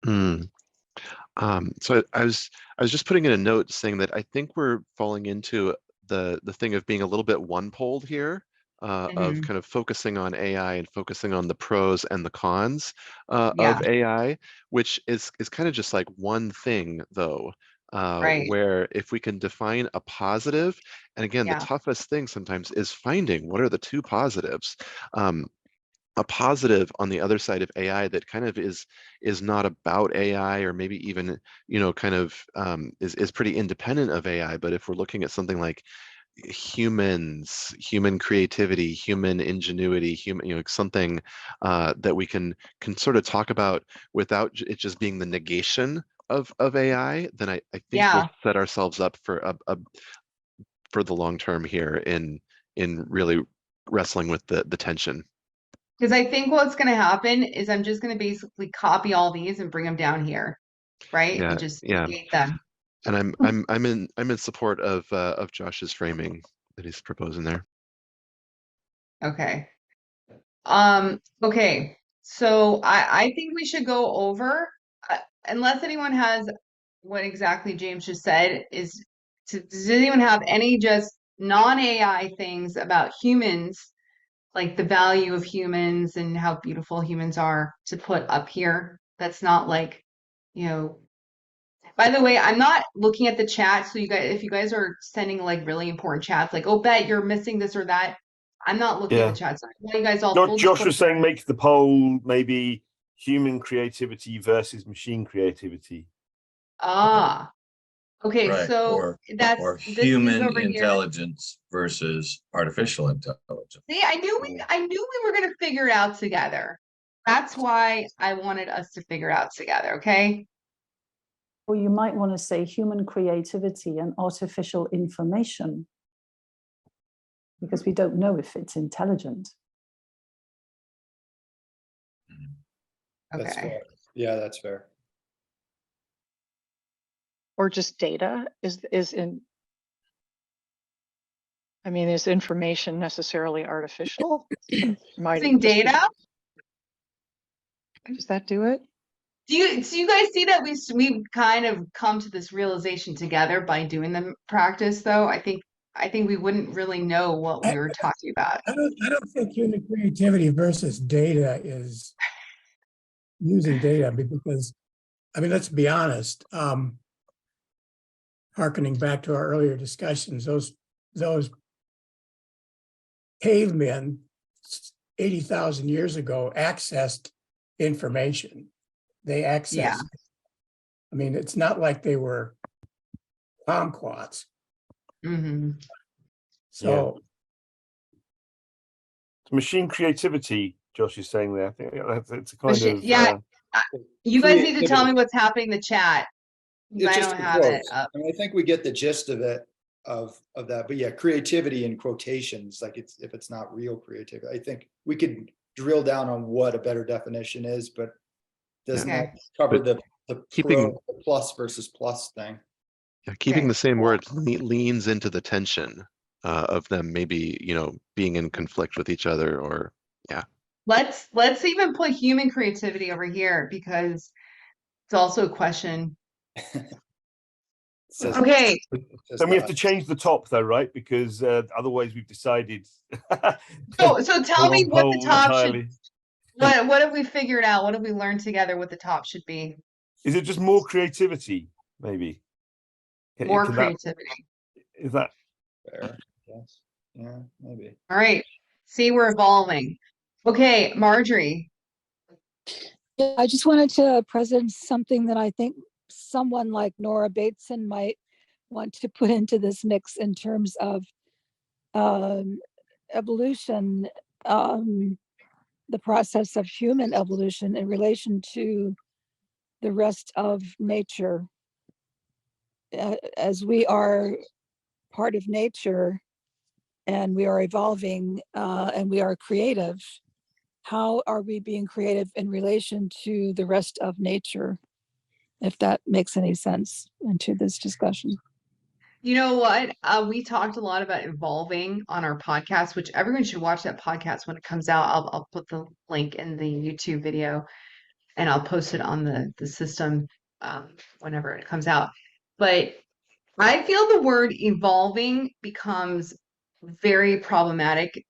So I was just putting in a note saying that I think we're falling into the thing of being a little bit one-polled here, of kind of focusing on AI and focusing on the pros and the cons Yeah, of AI, which is kind of just like one thing though, right. where if we can define a positive, and again, the Yeah, toughest thing sometimes is finding what are the two positives. A positive on the other side of AI that kind of is not about AI, or maybe even, you know, kind of is pretty independent of AI. But if we're looking at something like human creativity, human ingenuity, human, you know, something that we can sort of talk about without it just being the negation of AI, then I think yeah. we'll set ourselves up for for the long term here in really wrestling with the tension. Because I think what's going to happen is I'm just going to basically copy all these and bring them down here, right? Yeah, And just yeah. create them. And I'm in support of Josh's framing that he's proposing there. Okay. Okay. So I think we should go over, unless anyone has what exactly James just said, does anyone have any just non-AI things about humans, like the value of humans and how beautiful humans are, to put up here? That's not like, you know, by the way, I'm not looking at the chat, so you guys, if you guys are sending like really important chats, like, oh, bet you're missing this or that, I'm not looking at the chat. So I want you guys all full Josh disclosure. was saying make the poll maybe human creativity versus machine creativity. Ah, okay, Right. so Or this is human over here. intelligence versus artificial intelligence. See, I knew we were gonna figure it out together. That's why I wanted us to figure it out together, okay? Or you might want to say human creativity and artificial information, because we don't know if it's intelligent. That's Okay. fair. Yeah, that's fair. Or just data is in. I mean, is information necessarily artificial? Might Using it just be- data? Does that do it? Do you guys see that we kind of come to this realization together by doing the practice though? I think we wouldn't really know what we were talking about. I don't think human creativity versus data is using data, because, I mean, let's be honest. Harkening back to our earlier discussions, those cavemen 80,000 years ago accessed information. They accessed. Yeah. I mean, it's not like they were kumquats. So Machine creativity, Josh is saying there. I think it's a kind of yeah. You guys need to tell me what's happening in the chat. It's I just don't a have it quote. up. I mean, I think we get the gist of it of that. But yeah, creativity in quotations, like it's if it's not real creativity, I think we could drill down on what a better definition is, but doesn't Okay. that cover But the keeping pro the plus versus plus thing? yeah, keeping Okay. the same word leans into the tension of them maybe, being in conflict with each other or yeah. Let's even put human creativity over here because it's also a question. Says, Okay. says Then we have that. to change the top though, right? Because otherwise we've decided So tell the me wrong what the poll top should. entirely. What have we figured out? What have we learned together? What the top should be? Is it just more creativity? Maybe. More Can that creativity. is that Fair. Yes. Yeah, maybe. All right. See, we're evolving. Okay, Marjorie. Yeah, I just wanted to present something that I think someone like Nora Bateson might want to put into this mix in terms of evolution, the process of human evolution in relation to the rest of nature. As we are part of nature and we are evolving and we are creative, how are we being creative in relation to the rest of nature? If that makes any sense into this discussion. You know what? We talked a lot about evolving on our podcast, which everyone should watch that podcast when it comes out. I'll put the link in the YouTube video and I'll post it on the system whenever it comes out. But I feel the word evolving becomes very problematic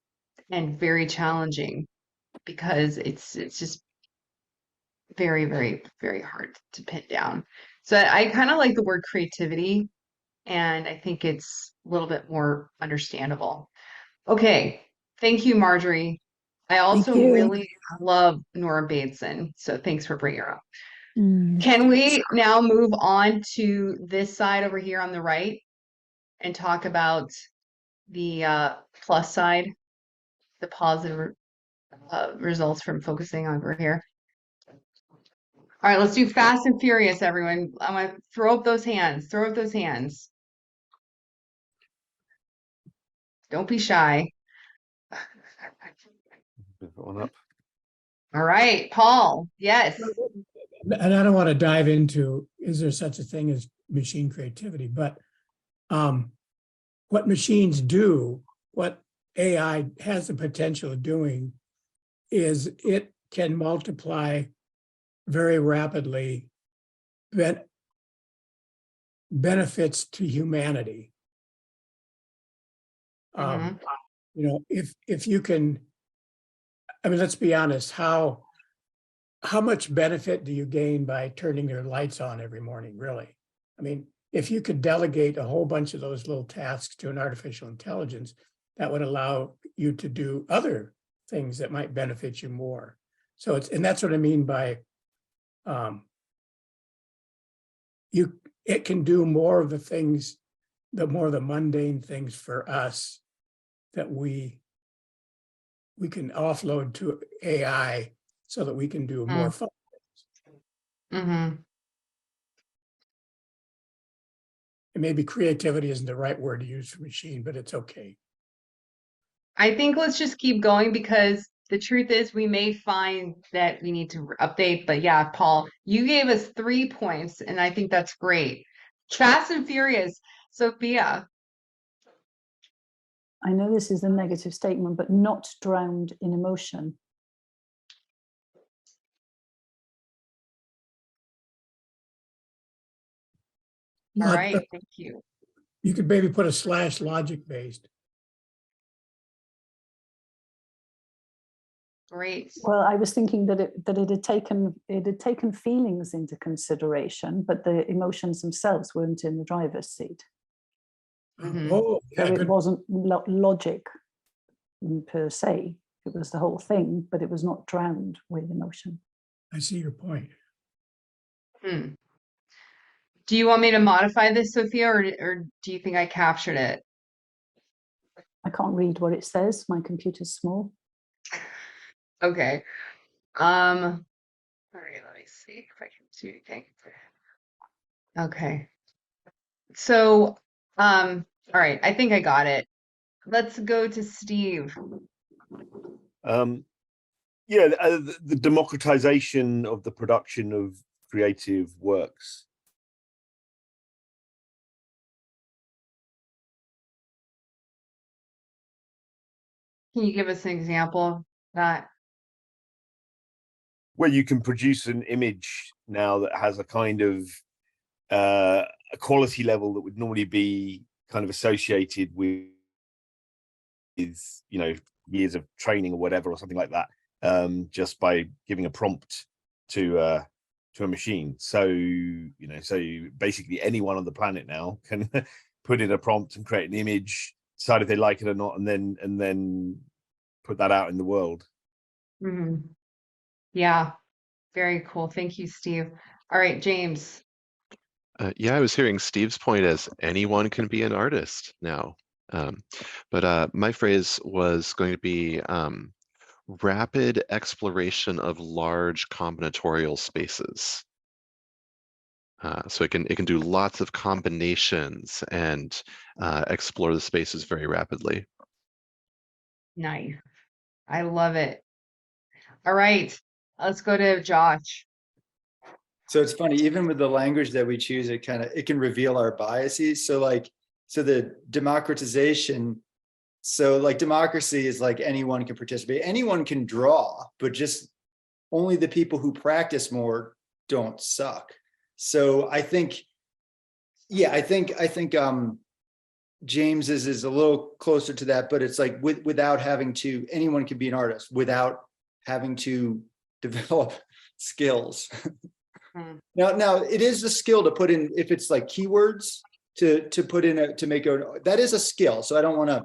and very challenging because it's just very, very, very hard to pin down. So I kind of like the word creativity, and I think it's a little bit more understandable. Okay, thank you, Marjorie. I Thank also you. really love Nora Bateson, so thanks for bringing her up. Mm. Can we now move on to this side over here on the right and talk about the plus side, the positive results from focusing over here? All right, let's do fast and furious, everyone. I'm gonna throw up those hands. Throw up those hands. Don't be shy. one up? All right, Paul. Yes. And I don't want to dive into, is there such a thing as machine creativity? But what machines do, what AI has the potential of doing, is it can multiply very rapidly benefits to humanity. Mhm. If you can, I mean, let's be honest, how much benefit do you gain by turning your lights on every morning, really? I mean, if you could delegate a whole bunch of those little tasks to an artificial intelligence, that would allow you to do other things that might benefit you more. So and that's what I mean by it can do more of the things, the mundane things for us that we can offload to AI so that we can do more fun. Mm-hmm. And maybe creativity isn't the right word to use for machine, but it's okay. I think let's just keep going because the truth is we may find that we need to update. But yeah, Paul, you gave us 3 points, and I think that's great. Fast and Furious, Sophia. I know this is a negative statement, but not drowned in emotion. All right, thank you. You could maybe put a / logic based. Great. Well, I was thinking that it had taken feelings into consideration, but the emotions themselves weren't in the driver's seat. Mhm. Oh, yeah, So it good. wasn't logic per se. It was the whole thing, but it was not drowned with emotion. I see your point. Hmm. Do you want me to modify this, Sophia, or do you think I captured it? I can't read what it says. My computer's small. Okay. All right, let me see if I can do anything. Okay. So, all right, I think I got it. Let's go to Steve. Yeah, the democratization of the production of creative works. Can you give us an example of that? Where you can produce an image now that has a kind of a quality level that would normally be kind of associated with you know, years of training or whatever, or something like that, just by giving a prompt to a machine. So, you know, so basically anyone on the planet now can put in a prompt and create an image, decide if they like it or not, and then put that out in the world. Hmm. Yeah, very cool. Thank you, Steve. All right, James. Yeah, I was hearing Steve's point as anyone can be an artist now. But my phrase was going to be rapid exploration of large combinatorial spaces. So it can do lots of combinations and explore the spaces very rapidly. Nice. I love it. All right, let's go to Josh. So it's funny, even with the language that we choose, it can reveal our biases. So the democratization, so like democracy is like anyone can participate, anyone can draw, but just only the people who practice more don't suck. So I think, yeah, I think James's is a little closer to that, but it's like without having to, anyone can be an artist without having to develop skills. Now it is a skill to put in, if it's like keywords to put in to make that is a skill. So I don't want to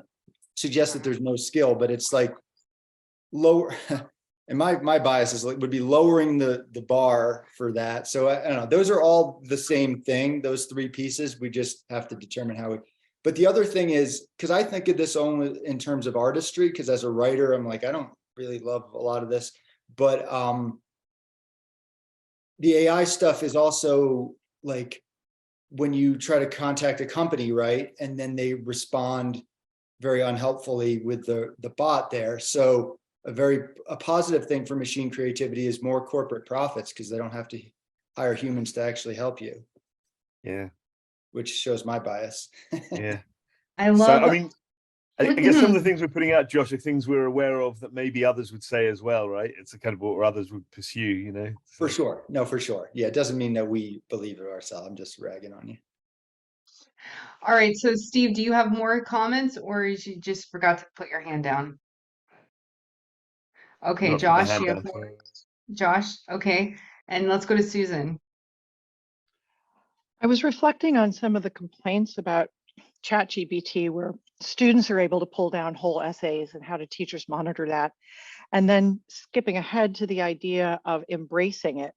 suggest that there's no skill, but it's like lower. And my bias is would be lowering the bar for that. So I don't know. Those are all the same thing. Those three pieces. We just have to determine how we. But the other thing is, because I think of this only in terms of artistry, because as a writer, I'm like, I don't really love a lot of this, but the AI stuff is also like when you try to contact a company, right? And then they respond very unhelpfully with the bot there. So a positive thing for machine creativity is more corporate profits because they don't have to hire humans to actually help you. Yeah. Which shows my bias. Yeah. I love. So, I mean, I guess some of the things we're putting out, Josh, are things we're aware of that maybe others would say as well, right? It's a kind of what others would pursue, you know? For sure. No, for sure. Yeah, it doesn't mean that we believe it ourselves. I'm just ragging on you. All right, so Steve, do you have more comments or you just forgot to put your hand down? Okay, Josh, you have more? Josh, okay. And let's go to Susan. I was reflecting on some of the complaints about ChatGPT where students are able to pull down whole essays and how do teachers monitor that. And then skipping ahead to the idea of embracing it.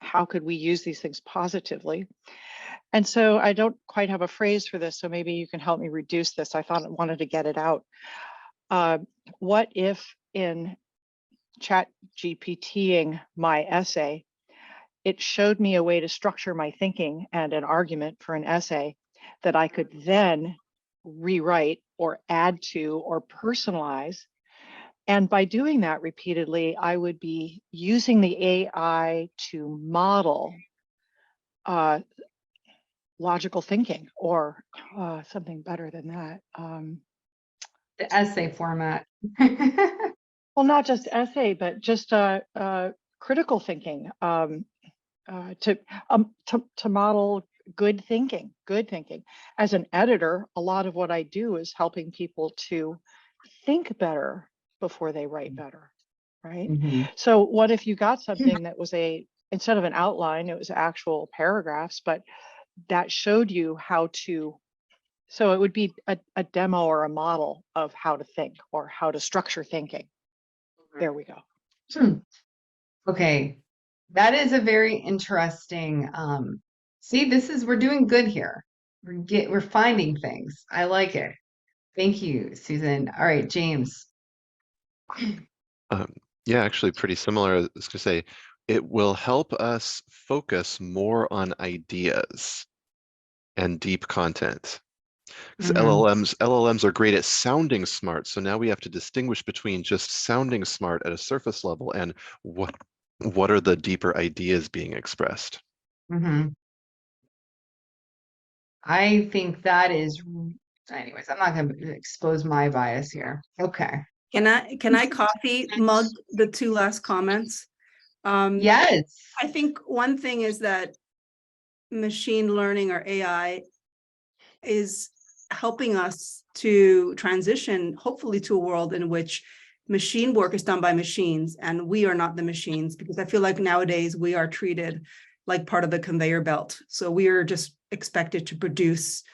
How could we use these things positively? And so I don't quite have a phrase for this, so maybe you can help me reduce this. I wanted to get it out. What if in ChatGPTing my essay, it showed me a way to structure my thinking and an argument for an essay that I could then rewrite or add to or personalize. And by doing that repeatedly, I would be using the AI to model logical thinking or something better than that. The essay format. Well, not just essay, but just critical thinking to model good thinking. As an editor, a lot of what I do is helping people to think better before they write better, right? So what if you got something that was instead of an outline, it was actual paragraphs, but that showed you how to, so it would be a demo or a model of how to think or how to structure thinking. There we go. Okay, that is a very interesting, see, we're doing good here. We're finding things. I like it. Thank you, Susan. All right, James. Yeah, actually pretty similar. I was going to say, it will help us focus more on ideas. and deep content. Because Mhm. LLMs are great at sounding smart. So now we have to distinguish between just sounding smart at a surface level and what are the deeper ideas being expressed. Mhm. I think that is, anyways, I'm not going to expose my bias here. Okay. Can I coffee mug the two last comments? Yes. I think one thing is that machine learning or AI is helping us to transition, hopefully, to a world in which machine work is done by machines and we are not the machines, because I feel like nowadays we are treated like part of the conveyor belt. So we are just expected to produce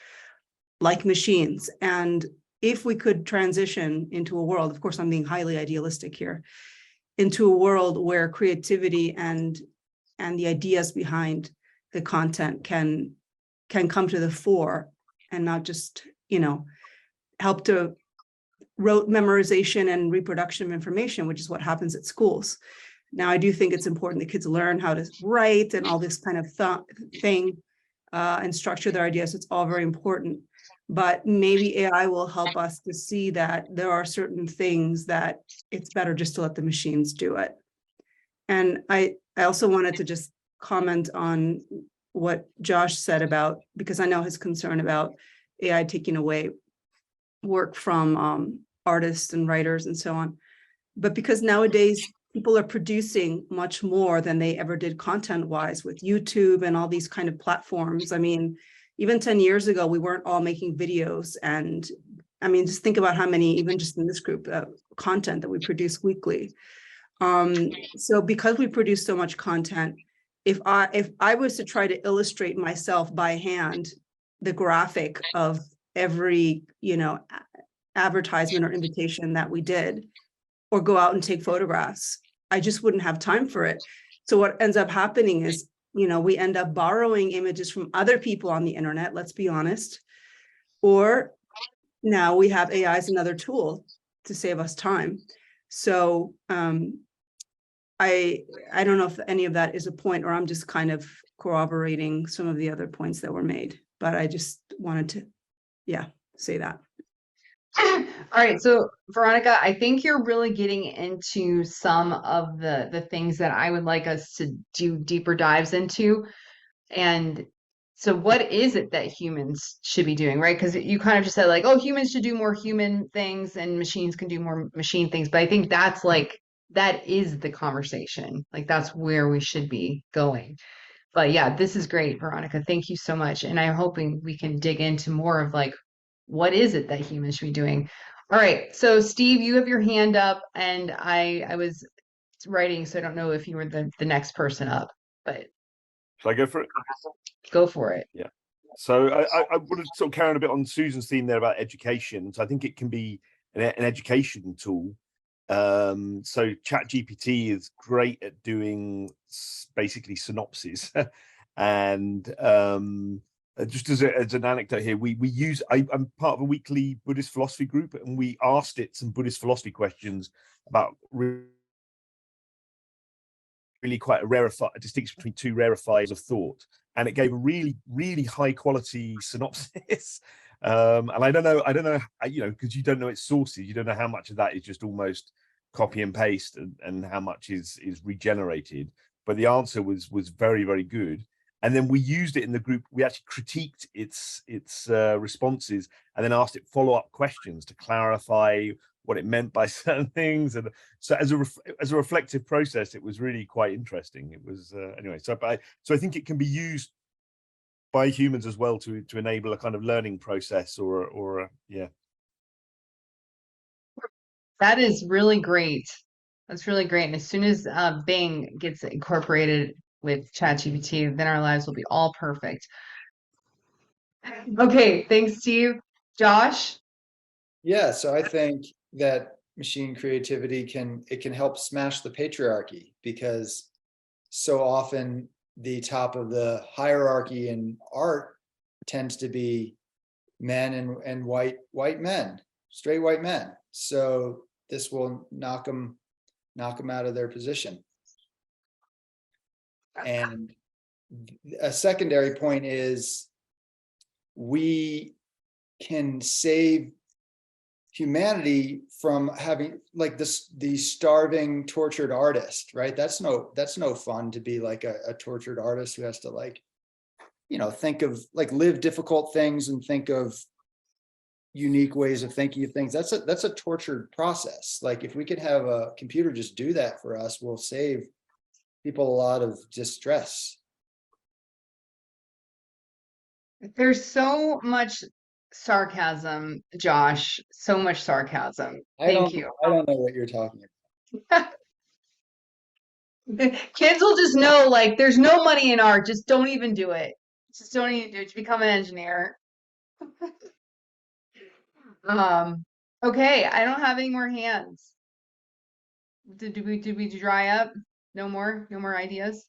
like machines. And if we could transition into a world, of course, I'm being highly idealistic here, into a world where creativity and the ideas behind the content can come to the fore and not just, help to rote memorization and reproduction of information, which is what happens at schools. Now, I do think it's important that kids learn how to write and all this kind of thing and structure their ideas. It's all very important. But maybe AI will help us to see that there are certain things that it's better just to let the machines do it. And I also wanted to just comment on what Josh said about, because I know his concern about AI taking away work from artists and writers and so on. But because nowadays people are producing much more than they ever did content-wise with YouTube and all these kind of platforms. I mean, even 10 years ago, we weren't all making videos. And I mean, just think about how many, even just in this group, content that we produce weekly. So because we produce so much content, if I was to try to illustrate myself by hand, the graphic of every, advertisement or invitation that we did, or go out and take photographs, I just wouldn't have time for it. So what ends up happening is, we end up borrowing images from other people on the internet, let's be honest, or now we have AI as another tool to save us time. So I don't know if any of that is a point, or I'm just kind of corroborating some of the other points that were made, but I just wanted to, say that. All right, so Veronica, I think you're really getting into some of the things that I would like us to do deeper dives into. And so what is it that humans should be doing, right? Because you kind of just said like, oh, humans should do more human things and machines can do more machine things. But I think that's like, that is the conversation. Like that's where we should be going. But yeah, this is great, Veronica. Thank you so much. And I'm hoping we can dig into more of like, what is it that humans should be doing? All right. So Steve, you have your hand up and I was writing, so I don't know if you were the next person up, but Shall I go for it? go for it. Yeah. So I want to sort of carry on a bit on Susan's theme there about education. So I think it can be an education tool. So ChatGPT is great at doing basically synopses. And just as an anecdote here, we use, I'm part of a weekly Buddhist philosophy group, and we asked it some Buddhist philosophy questions about really quite a distinction between two rarefiers of thought, and it gave a really high quality synopsis. And I don't know, because you don't know its sources, you don't know how much of that is just almost copy and paste and how much is regenerated. But the answer was very good. And then we used it in the group. We actually critiqued its responses and then asked it follow-up questions to clarify what it meant by certain things. And so as a reflective process, it was really quite interesting. It was anyway. So I think it can be used by humans as well to enable a kind of learning process or yeah. That is really great. That's really great. And as soon as Bing gets incorporated with ChatGPT, then our lives will be all perfect. Okay, thanks, Steve. Josh? Yeah, so I think that machine creativity can help smash the patriarchy, because so often the top of the hierarchy in art tends to be men and white men, straight white men. So this will knock them out of their position. And a secondary point is we can save humanity from having like the starving, tortured artist, right? That's no fun to be like a tortured artist who has to like, you know, think of like live difficult things and think of unique ways of thinking of things. That's a tortured process. Like if we could have a computer just do that for us, we'll save people a lot of distress. There's so much sarcasm, Josh, so much sarcasm. Thank you. I don't know what you're talking about. Kids will just know, like, there's no money in art. Just don't even do it. Just don't even do it. Just become an engineer. Okay, I don't have any more hands. Did we dry up? No more ideas?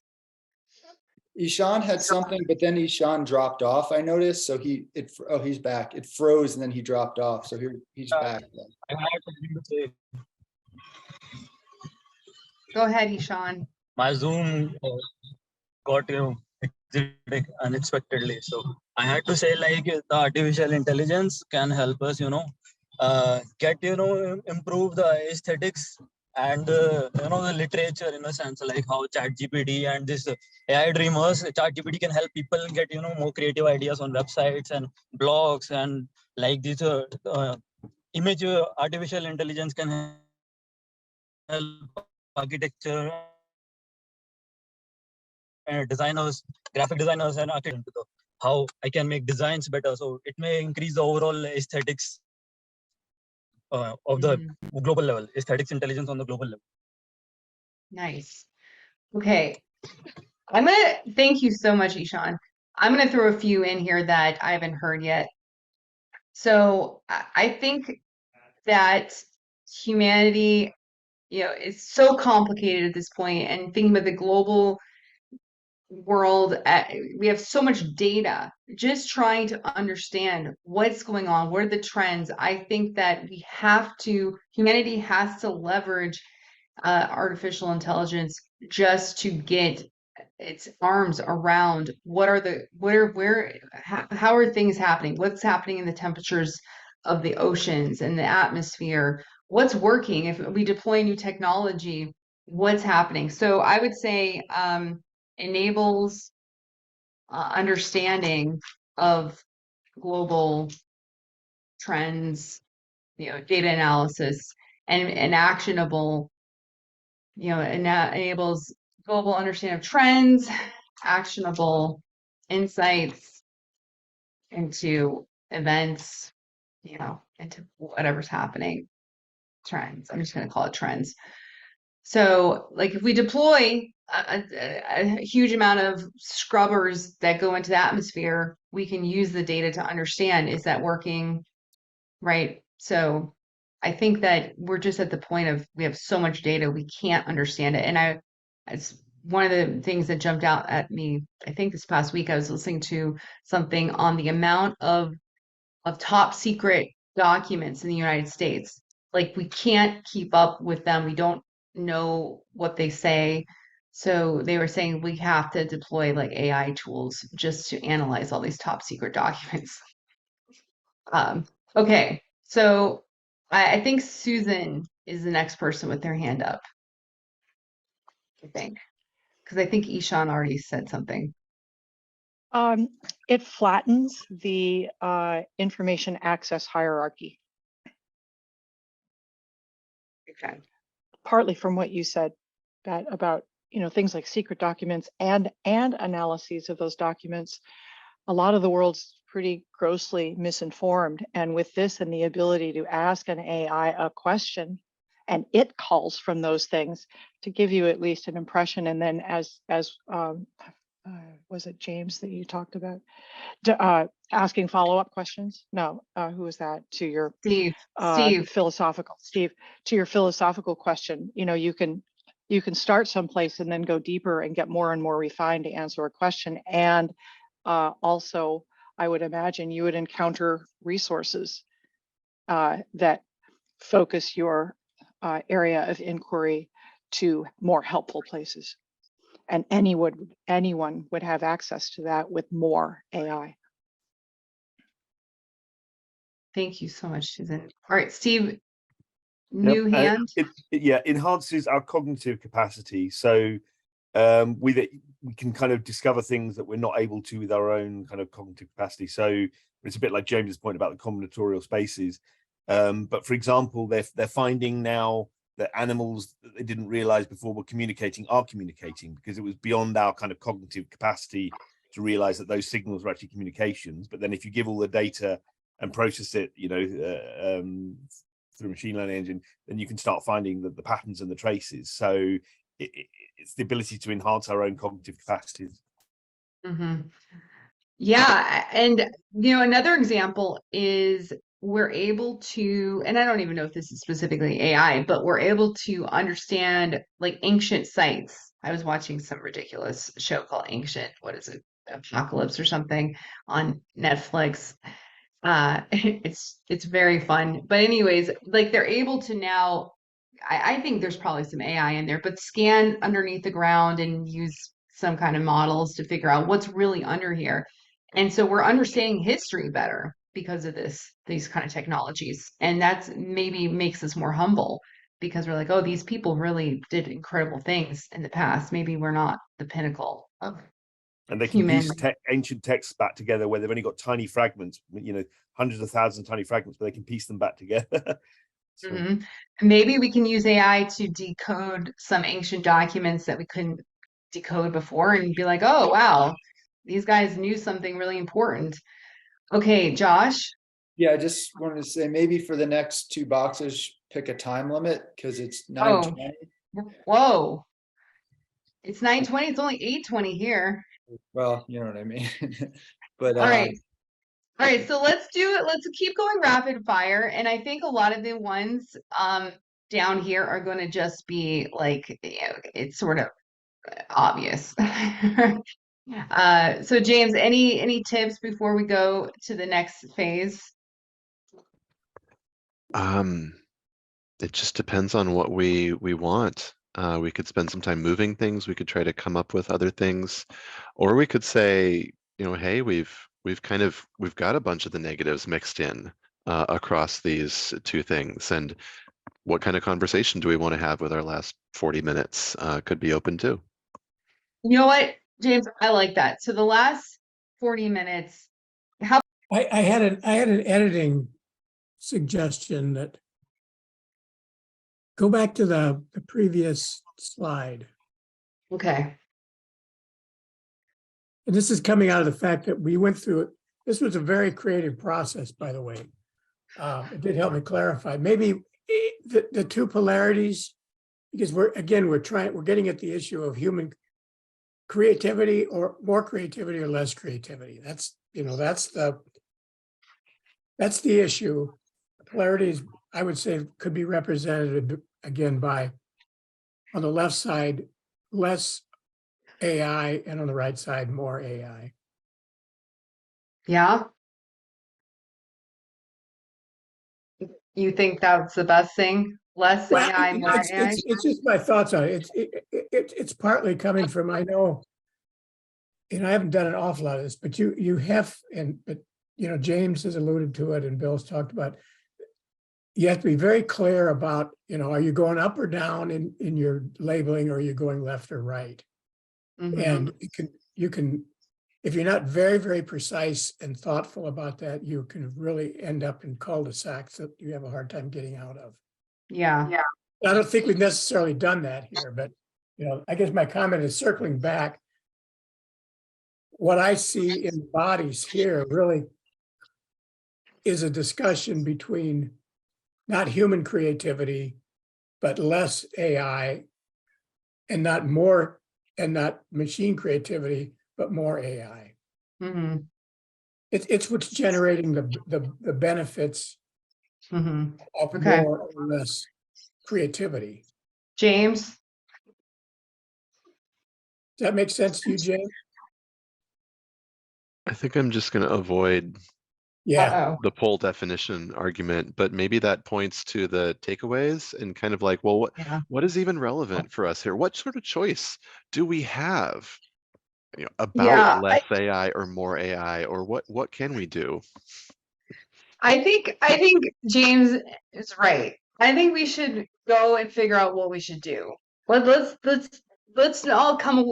Ishan had something, but then Ishan dropped off, I noticed. So he's back. It froze and then he dropped off. So he's back. I had something to say. Go ahead, Ishan. My Zoom got exited unexpectedly, so I had to say like the artificial intelligence can help us, get improve the aesthetics and the literature in a sense, like how ChatGPT and this AI dreamers, ChatGPT can help people get more creative ideas on websites and blogs, and like this image artificial intelligence can help architecture and designers, graphic designers, and architects how I can make designs better. So it may increase the overall aesthetics of the global level, aesthetics intelligence on the global level. Nice. Okay. Thank you so much, Ishan. I'm gonna throw a few in here that I haven't heard yet. So I think that humanity, is so complicated at this point, and thinking about the global world, we have so much data. Just trying to understand what's going on, what are the trends. I think that humanity has to leverage artificial intelligence just to get its arms around how are things happening, what's happening in the temperatures of the oceans and the atmosphere, what's working if we deploy new technology, what's happening. So I would say enables understanding of global trends, data analysis, and actionable, enables global understanding of trends, actionable insights into events, into whatever's happening. Trends. I'm just going to call it trends. So, like, if we deploy a huge amount of scrubbers that go into the atmosphere, we can use the data to understand, is that working, right? So I think that we're just at the point of we have so much data, we can't understand it. And it's one of the things that jumped out at me, I think this past week, I was listening to something on the amount of top secret documents in the United States. Like, we can't keep up with them. We don't know what they say. So they were saying we have to deploy like AI tools just to analyze all these top secret documents. Okay, so I think Susan is the next person with their hand up. I think, because I think Ishan already said something. It flattens the information access hierarchy. Okay. Partly from what you said, that about things like secret documents and analyses of those documents. A lot of the world's pretty grossly misinformed, and with this and the ability to ask an AI a question, and it calls from those things to give you at least an impression, and then as was it James that you talked about asking follow-up questions? No, who was that? To your Steve philosophical Steve, to your philosophical question, you can start someplace and then go deeper and get more and more refined to answer a question. And also, I would imagine you would encounter resources that focus your area of inquiry to more helpful places. And anyone would have access to that with more AI. Thank you so much, Susan. All right, Steve, Yep, new and hand. it enhances our cognitive capacity. So with it, we can kind of discover things that we're not able to with our own kind of cognitive capacity. So it's a bit like James's point about the combinatorial spaces. But for example, they're finding now that animals that they didn't realize before were communicating are communicating, because it was beyond our kind of cognitive capacity to realize that those signals were actually communications. But then if you give all the data and process it, through a machine learning engine, then you can start finding the patterns and the traces. So it's the ability to enhance our own cognitive capacities. Yeah, and another example is we're able to, and I don't even know if this is specifically AI, but we're able to understand like ancient sites. I was watching some ridiculous show called Ancient, what is it, Apocalypse or something on Netflix. It's very fun. But anyways, like they're able to now, I think there's probably some AI in there, but scan underneath the ground and use some kind of models to figure out what's really under here. And so we're understanding history better because of these kind of technologies. And that's maybe makes us more humble because we're like, oh, these people really did incredible things in the past. Maybe we're not the pinnacle of And they can human. piece ancient texts back together where they've only got tiny fragments, hundreds of thousands of tiny fragments, but they can piece them back together. So, Maybe we can use AI to decode some ancient documents that we couldn't decode before and be like, oh, wow, these guys knew something really important. Okay, Josh. Yeah, I just wanted to say maybe for the next two boxes, pick a time limit because it's Oh, 9:20. whoa. It's 9:20. It's only 8:20 here. Well, you know what I mean. But All right. All right, so let's do it. Let's keep going rapid fire. And I think a lot of the ones down here are going to just be like, it's sort of obvious. So James, any tips before we go to the next phase? It just depends on what we want. We could spend some time moving things. We could try to come up with other things, or we could say, hey, we've got a bunch of the negatives mixed in across these two things, and what kind of conversation do we want to have with our last 40 minutes? Could be open too. You know what, James, I like that. So the last 40 minutes, how I had an editing suggestion that go back to the previous slide. okay. And this is coming out of the fact that we went through it. This was a very creative process, by the way. It did help me clarify. Maybe the two polarities, because we're getting at the issue of human creativity or more creativity or less creativity. That's the issue. Polarities, I would say, could be represented again by, on the left side, less AI, and on the right side, more AI. Yeah. You think that's the best thing? Less Well, AI, more AI? it's just my thoughts on it. It's partly coming from, I know, I haven't done an awful lot of this, but you have, but James has alluded to it and Bill's talked about, you have to be very clear about, are you going up or down in your labeling, or are you going left or right? And you can, if you're not very, very precise and thoughtful about that, you can really end up in cul-de-sacs that you have a hard time getting out of. Yeah. I don't think we've necessarily done that here, but I guess my comment is circling back. What I see in bodies here really is a discussion between not human creativity, but less AI, and not more, and not machine creativity, but more AI. It's what's generating the benefits of Okay. more or less creativity. James? Does that make sense to you, James? I think I'm just going to avoid the poll definition argument, but maybe that points to the takeaways and kind of like, well, what is even relevant for us here? What sort of choice do we have about less AI or more AI, or what can we do? I think James is right. I think we should go and figure out what we should do. Let's all come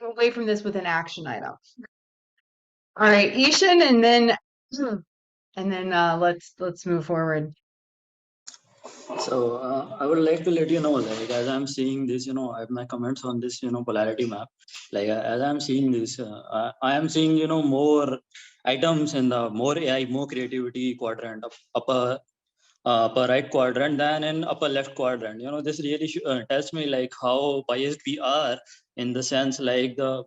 away from this with an action item. All right, Ishan, and then let's move forward. So I would like to let you know, like as I'm seeing this, I have my comments on this, polarity map. Like as I'm seeing this, I am seeing, more items in the more AI, more creativity quadrant of upper right quadrant than in upper left quadrant. This really tells me like how biased we are, in the sense like the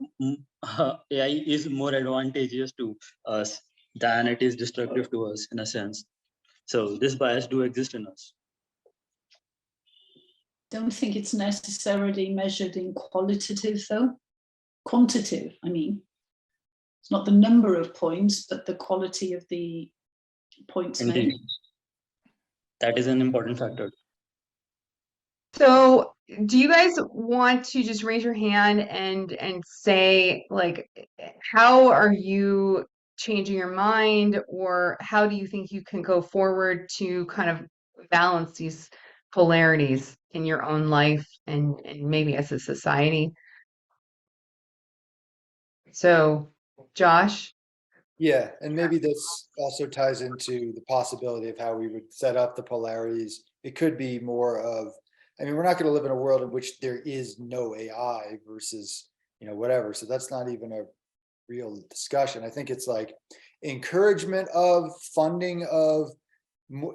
AI is more advantageous to us than it is destructive to us, in a sense. So this bias do exist in us. Don't think it's necessarily measured in qualitative though. Quantitative, I mean. It's not the number of points, but the quality of the points Indeed. made. That is an important factor. So, do you guys want to just raise your hand and say like how are you changing your mind, or how do you think you can go forward to kind of balance these polarities in your own life and maybe as a society? So, Josh? Yeah, and maybe this also ties into the possibility of how we would set up the polarities. It could be more of, I mean, we're not going to live in a world in which there is no AI versus, whatever. So that's not even a real discussion. I think it's like encouragement of, funding of,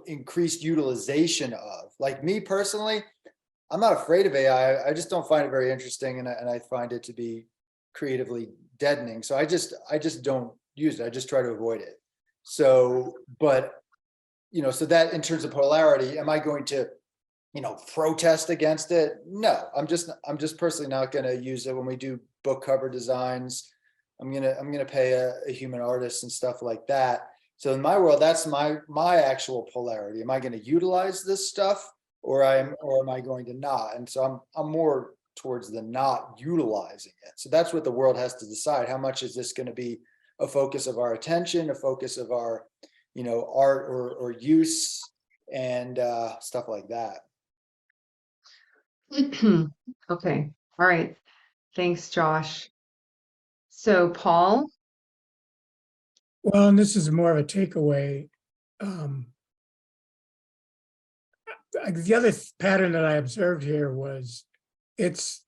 increased utilization of. Like me personally, I'm not afraid of AI. I just don't find it very interesting, and I find it to be creatively deadening. So I just don't use it. I just try to avoid it. So, but so that in terms of polarity, am I going to, protest against it? No, I'm just personally not going to use it when we do book cover designs. I'm gonna pay a human artist and stuff like that. So in my world, that's my actual polarity. Am I going to utilize this stuff, or am I going to not? And so I'm more towards the not utilizing it. So that's what the world has to decide. How much is this going to be a focus of our attention, a focus of our, art or use, and stuff like that. Okay. All right. Thanks, Josh. So, Paul? Well, and this is more of a takeaway. The other pattern that I observed here was it's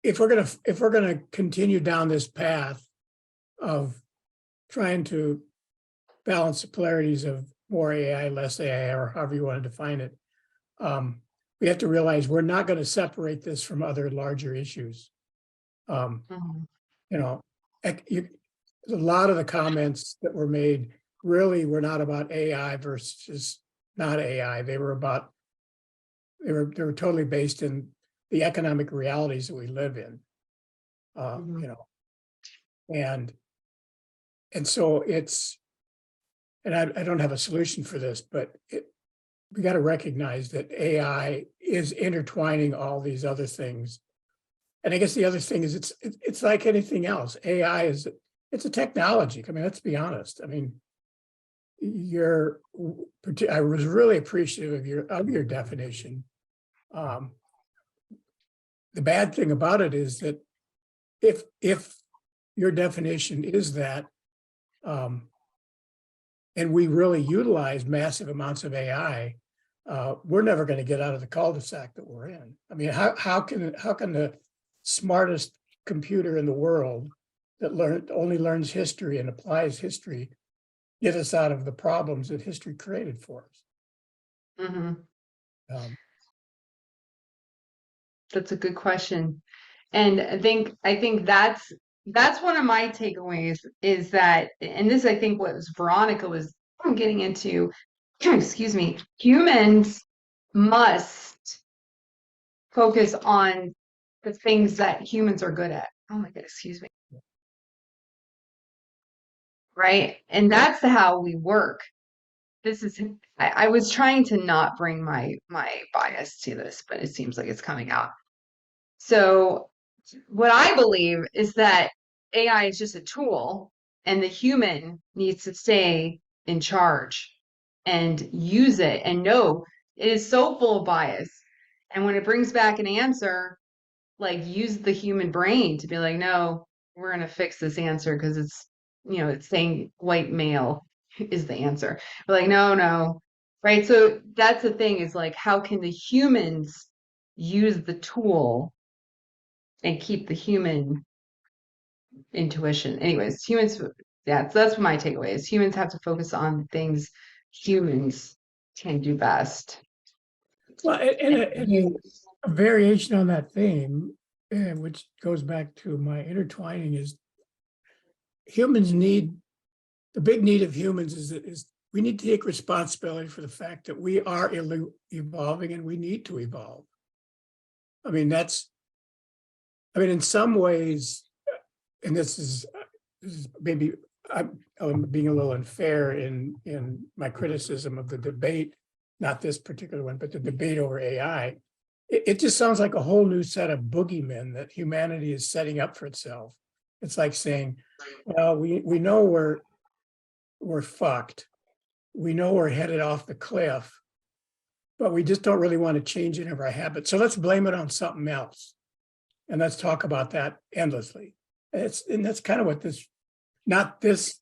if we're gonna continue down this path of trying to balance the polarities of more AI, less AI, or however you want to define it, we have to realize we're not going to separate this from other larger issues. Mhm. A lot of the comments that were made really were not about AI versus not AI. They were totally based in the economic realities that we live in. And so it's, and I don't have a solution for this, but we got to recognize that AI is intertwining all these other things. And I guess the other thing is it's like anything else. AI it's a technology. I mean, let's be honest. I mean, I was really appreciative of your definition. The bad thing about it is that if your definition is that, and we really utilize massive amounts of AI, we're never going to get out of the cul-de-sac that we're in. I mean, how can the smartest computer in the world that only learns history and applies history get us out of the problems that history created for us? Mm-hmm. That's a good question. And I think that's one of my takeaways is that, and this I think what Veronica was getting into, excuse me, humans must focus on the things that humans are good at. Oh my God, excuse me. Right? And that's how we work. I was trying to not bring my bias to this, but it seems like it's coming out. So what I believe is that AI is just a tool and the human needs to stay in charge. and use it and know it is so full of bias. And when it brings back an answer, like use the human brain to be like, no, we're going to fix this answer because it's, it's saying white male is the answer. But like, no. Right. So that's the thing is like, how can the humans use the tool and keep the human intuition? Anyways, humans, yeah, so that's my takeaway is humans have to focus on things humans can do best. Well, and a variation on that theme, which goes back to my intertwining, is humans need, the big need of humans is we need to take responsibility for the fact that we are evolving and we need to evolve. I mean, in some ways, and this is maybe I'm being a little unfair in my criticism of the debate, not this particular one, but the debate over AI. It just sounds like a whole new set of boogeymen that humanity is setting up for itself. It's like saying, well, we know we're fucked. We know we're headed off the cliff, but we just don't really want to change any of our habits. So let's blame it on something else. And let's talk about that endlessly. And that's kind of what not this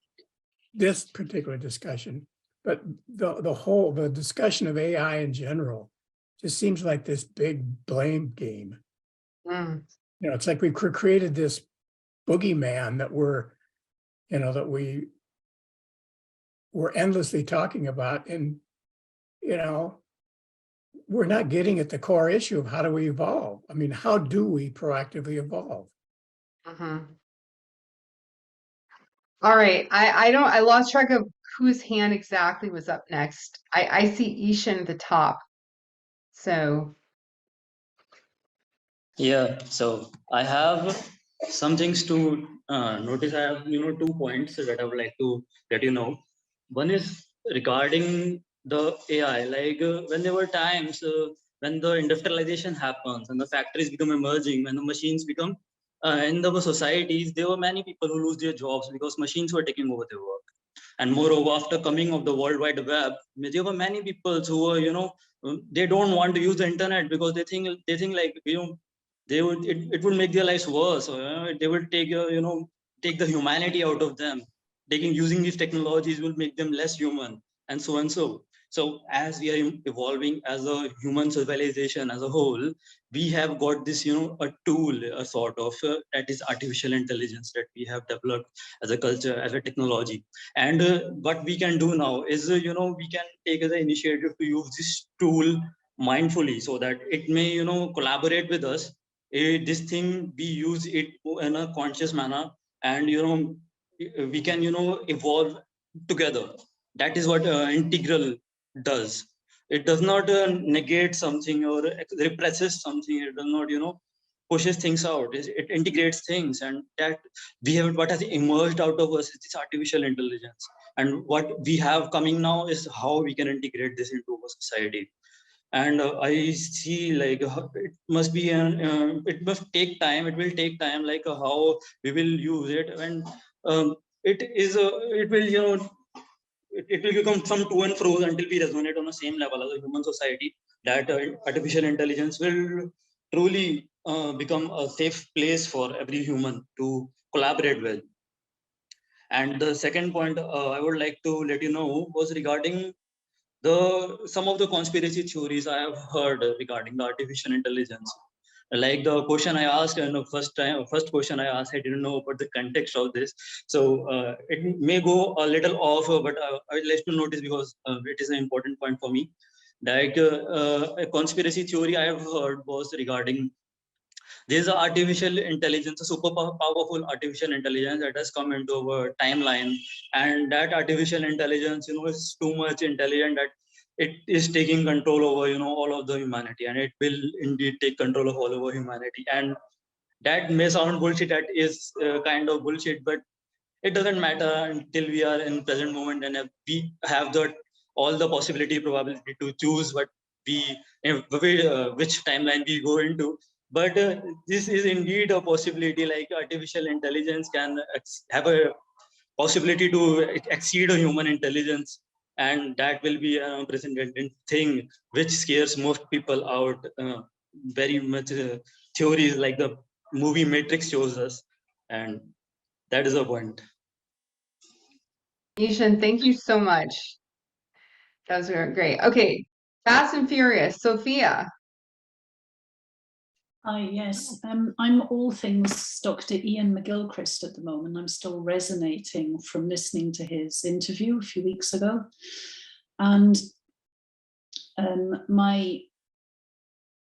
particular discussion, but the discussion of AI in general just seems like this big blame game. It's like we've created this boogeyman that we're endlessly talking about, and we're not getting at the core issue of how do we evolve. I mean, how do we proactively evolve? All right, I lost track of whose hand exactly was up next. I see Ishan at the top. So Yeah, so I have some things to notice. I have 2 points that I would like to let you know. One is regarding the AI. Like when there were times when the industrialization happens and the factories become emerging, when the machines become in the societies, there were many people who lose their jobs because machines were taking over their work. And moreover, after coming of the World Wide Web, there were many people who were, they don't want to use the internet because they think like they would it would make their lives worse. They would take take the humanity out of them. Using these technologies will make them less human, and so and so. So as we are evolving as a human civilization as a whole, we have got this a tool, a sort of that is artificial intelligence that we have developed as a culture, as a technology. And what we can do now is we can take the initiative to use this tool mindfully so that it may collaborate with us. This thing we use it in a conscious manner, and we can evolve together. That is what integral does. It does not negate something or represses something. It does not pushes things out. It integrates things, and that what has emerged out of us is this artificial intelligence. And what we have coming now is how we can integrate this into our society. And I see like it must be it must take time. It will take time, like how we will use it. And it will it will become some to and fro until we resonate on the same level as a human society, that artificial intelligence will truly become a safe place for every human to collaborate with. And the second point I would like to let you know was regarding some of the conspiracy theories I have heard regarding the artificial intelligence. Like the question I asked, and the first question I asked, I didn't know about the context of this. So it may go a little off, but I would like to notice because it is an important point for me. Like a conspiracy theory I have heard was regarding there's an artificial intelligence, a super powerful artificial intelligence that has come into our timeline, and that artificial intelligence, is too much intelligent that it is taking control over, all of the humanity, and it will indeed take control of all over humanity. And that may sound bullshit. That is kind of bullshit, but it doesn't matter until we are in present moment, and we have all the probability to choose what which timeline we go into. But this is indeed a possibility. Like artificial intelligence can have a possibility to exceed a human intelligence, and that will be an unprecedented thing which scares most people out. Very much theories like the movie Matrix shows us, and that is the point. Ishan, thank you so much. That was great. Okay, Fast and Furious, Sophia. Hi, yes. I'm all things Dr. Ian McGilchrist at the moment. I'm still resonating from listening to his interview a few weeks ago. And my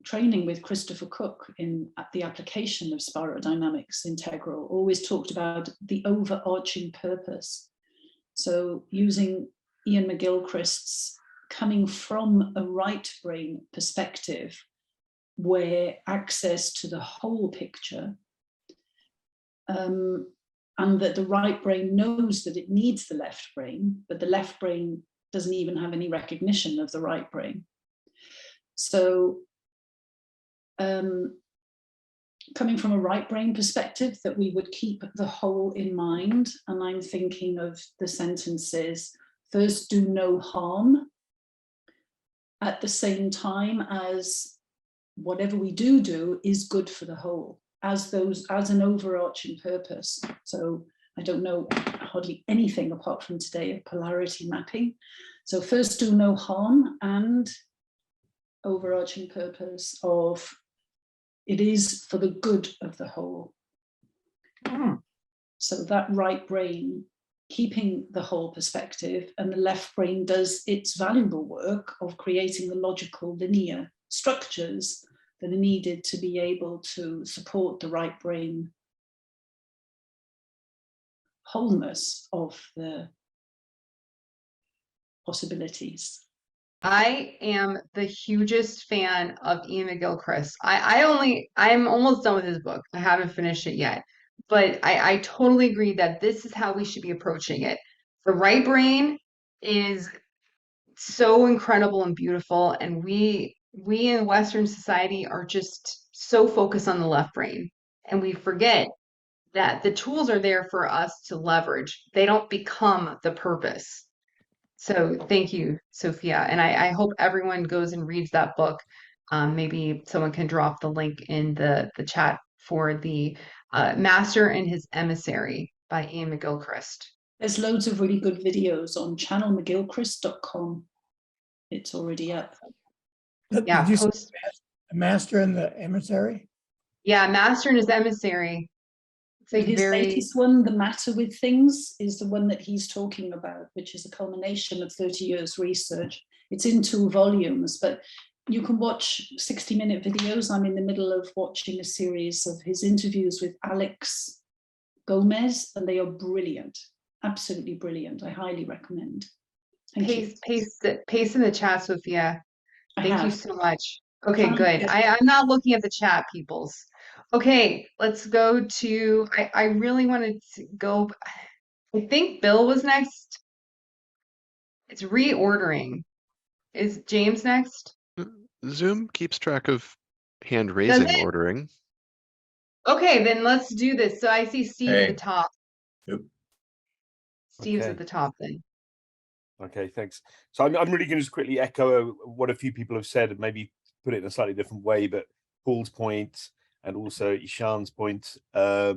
training with Christopher Cook at the application of spiral dynamics integral always talked about the overarching purpose. So using Ian McGilchrist's coming from a right brain perspective, where access to the whole picture, and that the right brain knows that it needs the left brain, but the left brain doesn't even have any recognition of the right brain. So coming from a right brain perspective, that we would keep the whole in mind. And I'm thinking of the sentences, first do no harm, at the same time as whatever we do is good for the whole, as an overarching purpose. So I don't know hardly anything apart from today of polarity mapping. So first do no harm, and overarching purpose of it is for the good of the whole. So that right brain keeping the whole perspective, and the left brain does its valuable work of creating the logical linear structures that are needed to be able to support the right brain wholeness of the possibilities. I am the hugest fan of Ian McGilchrist. I'm almost done with his book. I haven't finished it yet, but I totally agree that this is how we should be approaching it. The right brain is so incredible and beautiful, and we in Western society are just so focused on the left brain, and we forget that the tools are there for us to leverage. They don't become the purpose. So thank you, Sophia. And I hope everyone goes and reads that book. Maybe someone can drop the link in the chat for the Master and His Emissary by Ian McGilchrist. There's loads of really good videos on channelmcgilchrist.com. It's already up. Yeah, Did you say the Master and the Emissary? Yeah, Master and His Emissary. It's like his very latest one, The Matter with Things, is the one that he's talking about, which is a culmination of 30 years research. It's in 2 volumes, but you can watch 60-minute videos. I'm in the middle of watching a series of his interviews with Alex Gomez, and they are brilliant, absolutely brilliant. I highly recommend. paste in the chat, Sophia. Thank you so much. Okay, Thank good. you. I'm not looking at the chat, peoples. Okay, let's go to, I really wanted to go, I think Bill was next. It's reordering. Is James next? Zoom keeps track of hand raising it? ordering. Okay, then let's do this. So I see Steve at the top. Yep. Steve's Okay. at the top then. Okay, thanks. So I'm really going to just quickly echo what a few people have said and maybe put it in a slightly different way, but Paul's point and also Ishan's point. I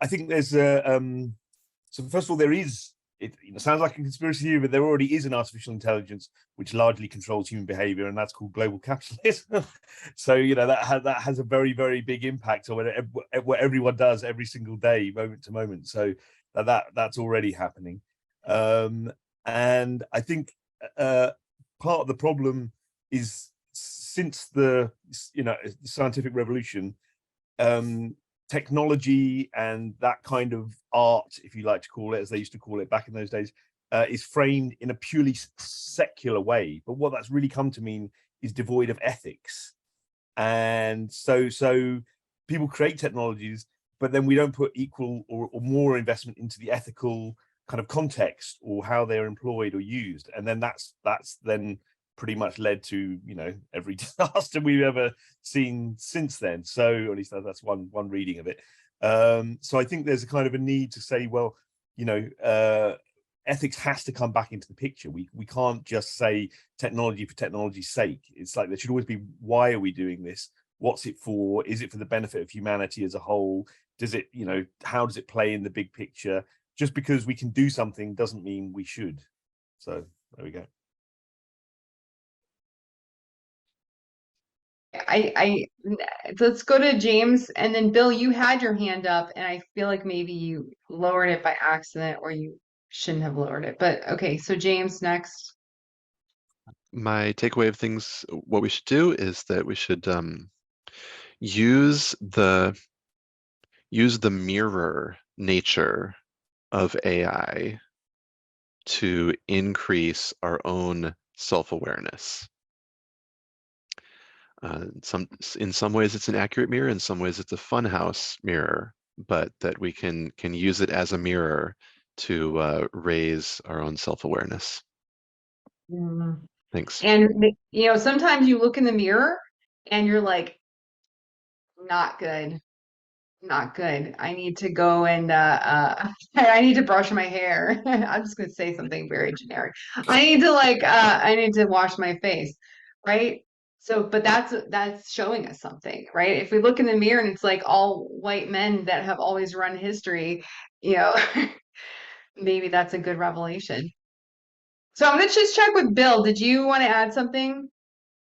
think there's so first of all, there is, it sounds like a conspiracy theory, but there already is an artificial intelligence which largely controls human behavior, and that's called global capitalism. So that has a very, very big impact on what everyone does every single day, moment to moment. So that's already happening. And I think part of the problem is, since the scientific revolution, technology and that kind of art, if you like to call it, as they used to call it back in those days, is framed in a purely secular way. But what that's really come to mean is devoid of ethics. And so people create technologies, but then we don't put equal or more investment into the ethical kind of context or how they're employed or used. And then that's then pretty much led to every disaster we've ever seen since then. So at least that's one reading of it. So I think there's a kind of a need to say, well, ethics has to come back into the picture. We can't just say technology for technology's sake. It's like there should always be, why are we doing this? What's it for? Is it for the benefit of humanity as a whole? Does it, you know, how does it play in the big picture? Just because we can do something doesn't mean we should. So there we go. Let's go to James, and then Bill, you had your hand up, and I feel like maybe you lowered it by accident, or you shouldn't have lowered it. But okay, so James next. My takeaway of things, what we should do is that we should use the mirror nature of AI to increase our own self-awareness. In some ways it's an accurate mirror, in some ways it's a funhouse mirror, but that we can use it as a mirror to raise our own self-awareness. Thanks. And you know, sometimes you look in the mirror and you're like, not good. Not good. I need to go and I need to brush my hair. I'm just gonna say something very generic. I need to I need to wash my face, right? So, but that's showing us something, right? If we look in the mirror and it's like all white men that have always run history, you know, maybe that's a good revelation. So I'm gonna just check with Bill. Did you want to add something?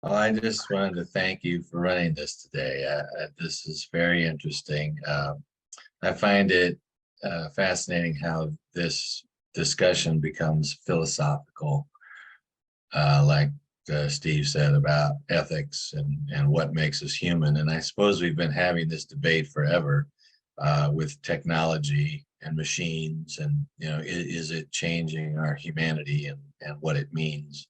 Well, I just wanted to thank you for running this today. This is very interesting. I find it fascinating how this discussion becomes philosophical, like Steve said about ethics and what makes us human. And I suppose we've been having this debate forever with technology and machines, and you know, is it changing our humanity and what it means?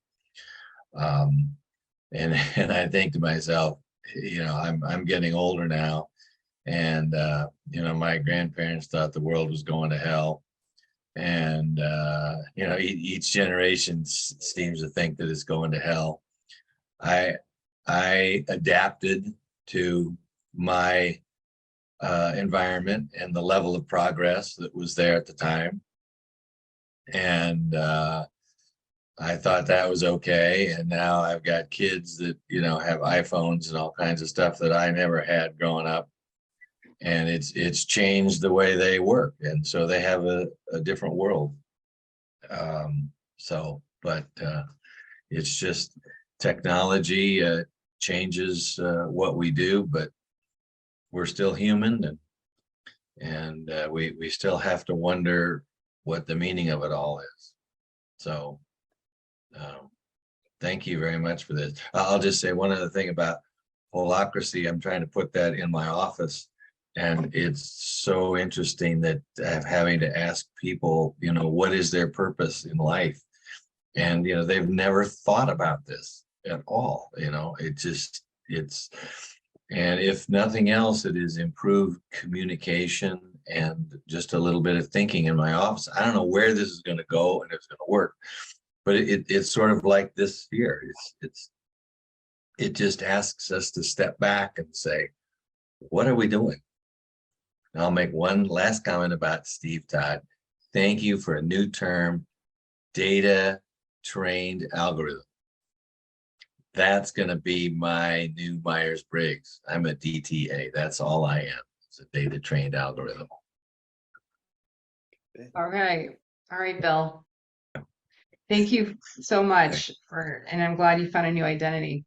And I think to myself, you know, I'm getting older now, and you know, my grandparents thought the world was going to hell, and you know, each generation seems to think that it's going to hell. I adapted to my environment and the level of progress that was there at the time, and I thought that was okay. And now I've got kids that, you know, have iPhones and all kinds of stuff that I never had growing up. And it's changed the way they work. And so they have a different world. But it's just technology changes what we do, but we're still human, and we still have to wonder what the meaning of it all is. So thank you very much for this. I'll just say one other thing about holacracy. I'm trying to put that in my office, and it's so interesting that I'm having to ask people, you know, what is their purpose in life? And, you know, they've never thought about this at all. You know, and if nothing else, it is improved communication and just a little bit of thinking in my office. I don't know where this is going to go and if it's going to work. But it's sort of like this here. It just asks us to step back and say, what are we doing? And I'll make one last comment about Steve Todd. Thank you for a new term, data trained algorithm. That's going to be my new Myers-Briggs. I'm a DTA. That's all I am. It's a data trained algorithm. All right. All right, Bill. Thank you so much and I'm glad you found a new identity.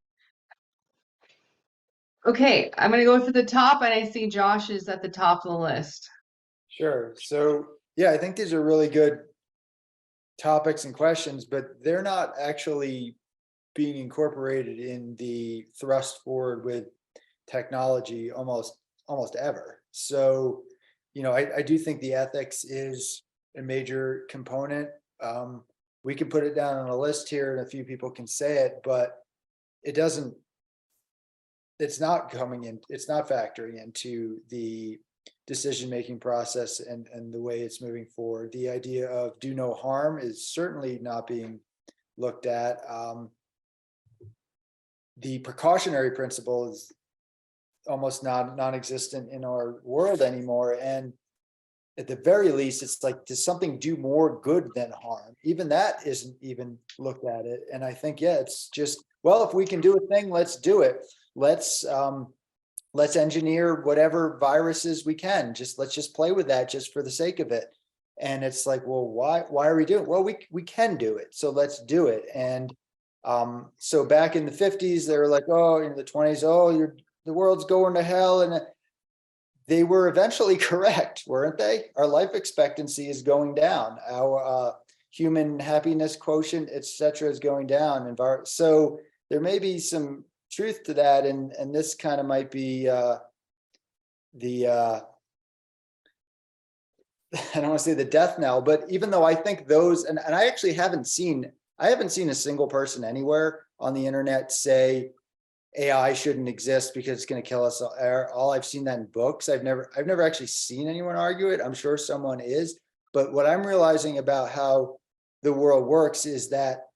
Okay, I'm gonna go for the top, and I see Josh is at the top of the list. Sure. So yeah, I think these are really good topics and questions, but they're not actually being incorporated in the thrust forward with technology almost ever. So, you know, I do think the ethics is a major component. We can put it down on a list here and a few people can say it, but it's not factoring into the decision-making process and the way it's moving forward. The idea of do no harm is certainly not being looked at. The precautionary principle is almost non-existent in our world anymore. And at the very least, it's like, does something do more good than harm? Even that isn't even looked at it. And I think, yeah, it's just, well, if we can do a thing, let's do it. Let's engineer whatever viruses we can. Let's just play with that just for the sake of it. And it's like, well, why are we doing it? Well, we can do it, so let's do it. And so back in the 50s, they were like, oh, in the 20s, oh, the world's going to hell. And they were eventually correct, weren't they? Our life expectancy is going down. Our human happiness quotient, etc., is going down. So there may be some truth to that, and this kind of might be the I don't want to say the death knell, but even though I think those, and I actually haven't seen a single person anywhere on the internet say AI shouldn't exist because it's going to kill us all. I've seen that in books. I've never actually seen anyone argue it. I'm sure someone is, but what I'm realizing about how the world works is that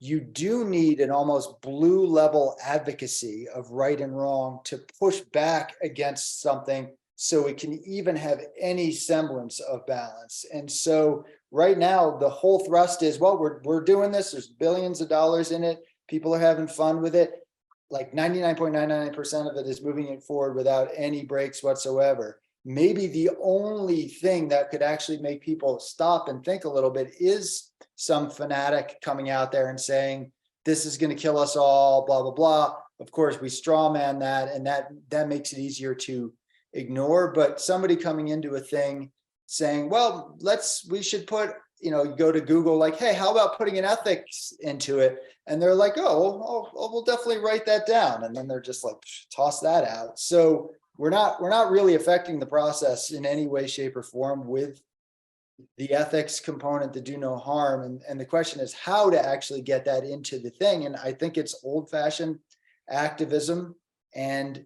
you do need an almost blue level advocacy of right and wrong to push back against something so it can even have any semblance of balance. And so right now, the whole thrust is, well, we're doing this. There's billions of dollars in it. People are having fun with it. Like 99.99% of it is moving it forward without any breaks whatsoever. Maybe the only thing that could actually make people stop and think a little bit is some fanatic coming out there and saying, this is going to kill us all, blah, blah, blah. Of course, we straw man that, and that makes it easier to ignore. But somebody coming into a thing saying, well, we should put, you go to Google, like, hey, how about putting an ethics into it? And they're like, oh, we'll definitely write that down. And then they're just like, toss that out. So we're not really affecting the process in any way, shape, or form with the ethics component to do no harm. And the question is how to actually get that into the thing. And I think it's old-fashioned activism, and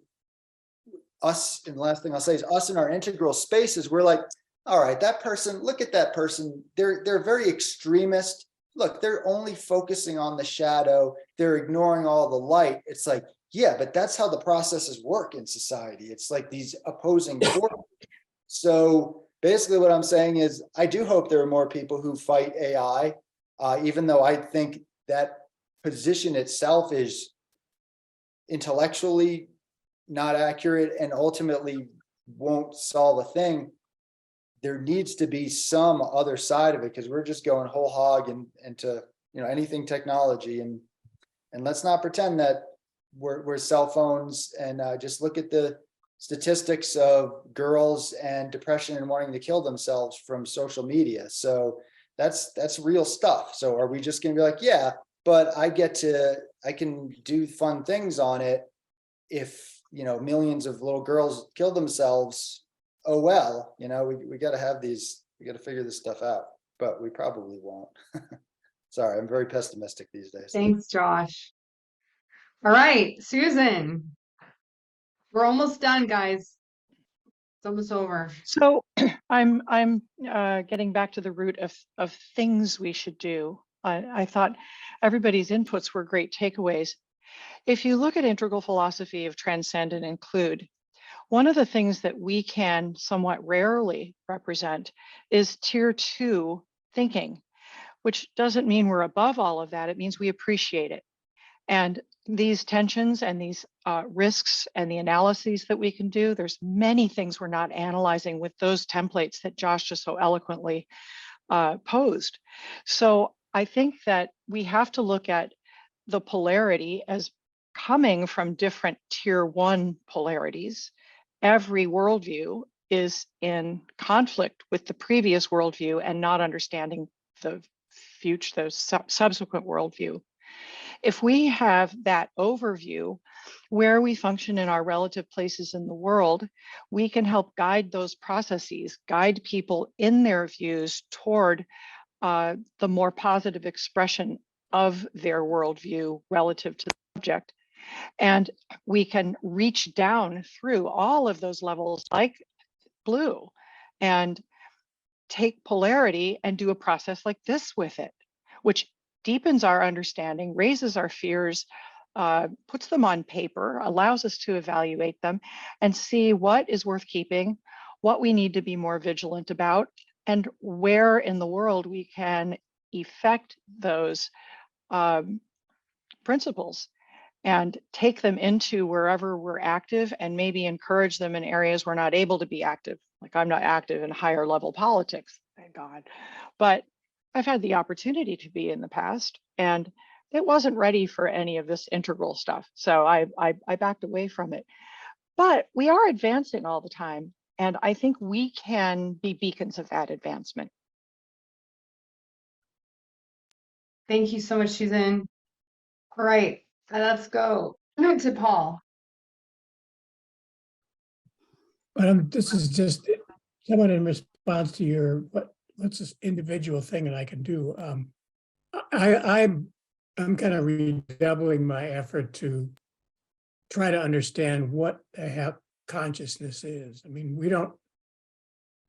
us, and the last thing I'll say is us in our integral spaces, we're like, all right, that person, look at that person. They're very extremist. Look, they're only focusing on the shadow. They're ignoring all the light. It's like, yeah, but that's how the processes work in society. It's like these opposing forces. So basically what I'm saying is I do hope there are more people who fight AI, even though I think that position itself is intellectually not accurate and ultimately won't solve a thing. There needs to be some other side of it, because we're just going whole hog into anything technology, and let's not pretend that we're cell phones, and just look at the statistics of girls and depression and wanting to kill themselves from social media. So that's real stuff. So are we just going to be like, yeah, but I can do fun things on it. If millions of little girls kill themselves, oh well, we got to have these, we got to figure this stuff out, but we probably won't. Sorry, I'm very pessimistic these days. Thanks, Josh. All right, Susan, we're almost done, guys. It's almost over. So I'm getting back to the root of things we should do. I thought everybody's inputs were great takeaways. If you look at integral philosophy of transcend and include, one of the things that we can somewhat rarely represent is tier 2 thinking, which doesn't mean we're above all of that. It means we appreciate it. And these tensions and these risks and the analyses that we can do, there's many things we're not analyzing with those templates that Josh just so eloquently posed. So I think that we have to look at the polarity as coming from different tier 1 polarities. Every worldview is in conflict with the previous worldview and not understanding the future, the subsequent worldview. If we have that overview where we function in our relative places in the world, we can help guide those processes, guide people in their views toward the more positive expression of their worldview relative to the subject. And we can reach down through all of those levels like blue and take polarity and do a process like this with it, which deepens our understanding, raises our fears, puts them on paper, allows us to evaluate them and see what is worth keeping, what we need to be more vigilant about, and where in the world we can effect those principles and take them into wherever we're active, and maybe encourage them in areas we're not able to be active. Like I'm not active in higher level politics, thank God, but I've had the opportunity to be in the past, and it wasn't ready for any of this integral stuff. So I backed away from it. But we are advancing all the time, and I think we can be beacons of that advancement. Thank you so much, Susan. All right, let's go to Paul. This is just someone in response to your what's this individual thing that I can do. I'm kind of redoubling my effort to try to understand what the heck consciousness is. I mean,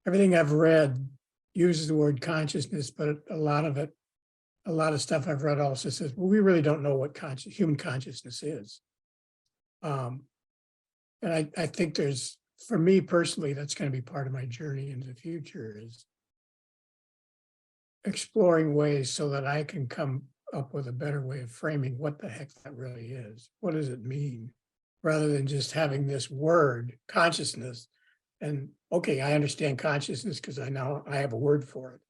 everything I've read uses the word consciousness, but a lot of stuff I've read also says, well, we really don't know what human consciousness is. And I think for me personally, that's going to be part of my journey into the future, is exploring ways so that I can come up with a better way of framing what the heck that really is. What does it mean? Rather than just having this word, consciousness, and okay, I understand consciousness because I know I have a word for it.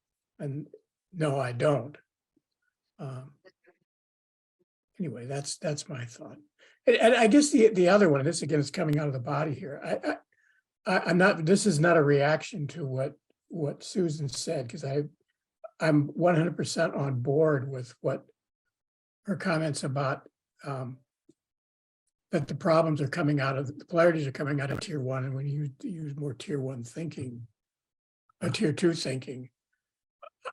And no, I don't. Anyway, that's my thought. And I guess the other one, this again is coming out of the body here. I'm not, this is not a reaction to what Susan said, because I'm 100% on board with what her comments about that the problems are coming out of, the polarities are coming out of tier one, and when you use more tier one thinking, tier two thinking.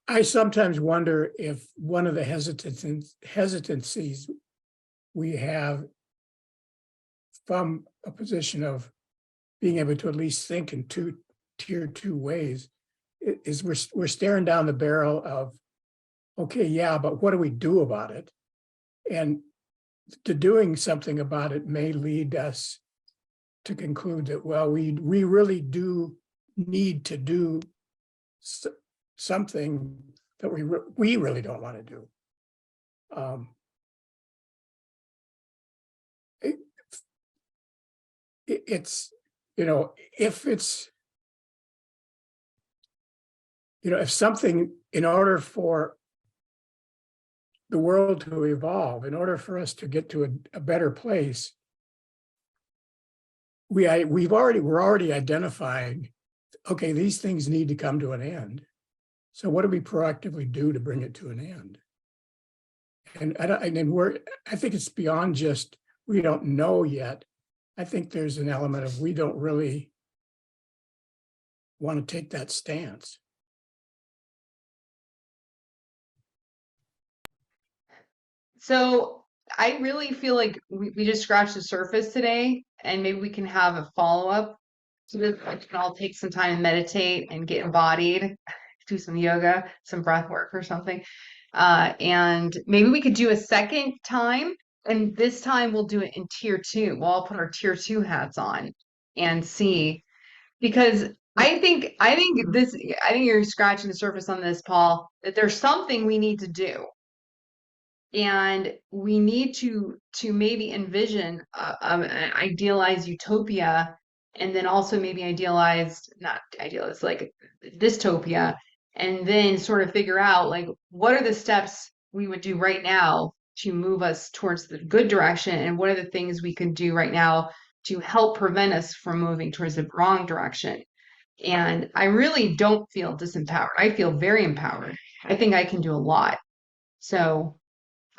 I sometimes wonder if one of the hesitancies we have from a position of being able to at least think in tier two ways is we're staring down the barrel of, okay, yeah, but what do we do about it? And to doing something about it may lead us to conclude that, well, we really do need to do something that we really don't want to do. It's, if something, in order for the world to evolve, in order for us to get to a better place, we're already identifying, okay, these things need to come to an end. So what do we proactively do to bring it to an end? And I think it's beyond just, we don't know yet. I think there's an element of, we don't really want to take that stance. So I really feel like we just scratched the surface today, and maybe we can have a follow-up. So we can all take some time and meditate and get embodied, do some yoga, some breath work or something. And maybe we could do a second time, and this time we'll do it in tier two. We'll all put our tier two hats on and see, because I think you're scratching the surface on this, Paul, that there's something we need to do. And we need to maybe envision an idealized utopia, and then also maybe not idealized, like dystopia, and then sort of figure out, like, what are the steps we would do right now to move us towards the good direction, and what are the things we can do right now to help prevent us from moving towards the wrong direction. And I really don't feel disempowered. I feel very empowered. I think I can do a lot. So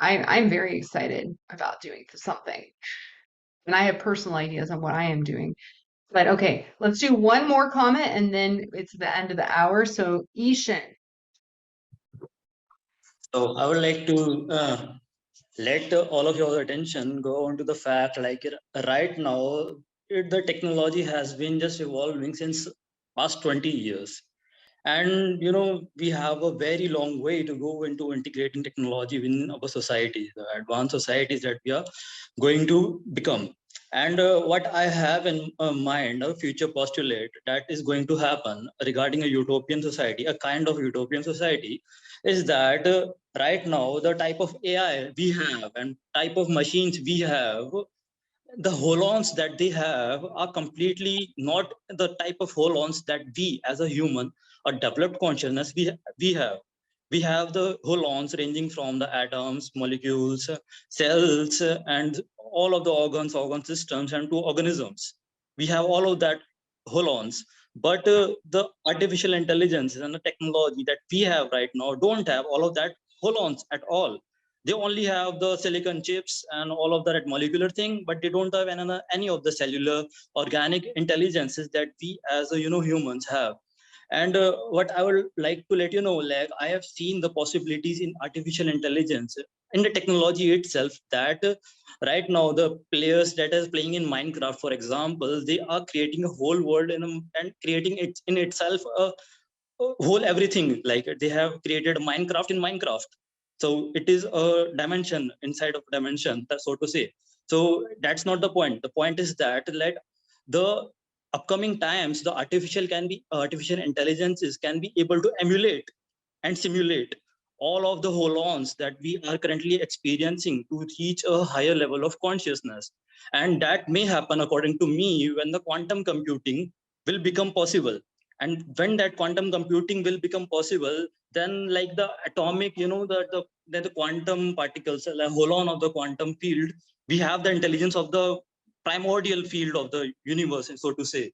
I'm very excited about doing something. And I have personal ideas on what I am doing. But okay, let's do one more comment, and then it's the end of the hour. So Ishan. So I would like to let all of your attention go on to the fact, like right now, the technology has been just evolving since past 20 years. And, we have a very long way to go into integrating technology within our society, the advanced societies that we are going to become. And what I have in mind, a future postulate that is going to happen regarding a utopian society, a kind of utopian society, is that right now the type of AI we have and type of machines we have, the holons that they have are completely not the type of holons that we as a human, a developed consciousness, we have. We have the holons ranging from the atoms, molecules, cells, and all of the organ systems and to organisms. We have all of that holons. But the artificial intelligence and the technology that we have right now don't have all of that holons at all. They only have the silicon chips and all of that molecular thing, but they don't have any of the cellular organic intelligences that we as a humans have. And what I would like to let you know, like I have seen the possibilities in artificial intelligence in the technology itself, that right now the players that is playing in Minecraft, for example, they are creating a whole world and creating it in itself a whole everything. Like they have created Minecraft in Minecraft. So it is a dimension inside of dimension, so to say. So that's not the point. The point is that let the upcoming times, the artificial intelligences can be able to emulate and simulate all of the holons that we are currently experiencing to reach a higher level of consciousness. And that may happen, according to me, when the quantum computing will become possible. And when that quantum computing will become possible, then like the atomic, the quantum particles, like holon of the quantum field, we have the intelligence of the primordial field of the universe, so to say.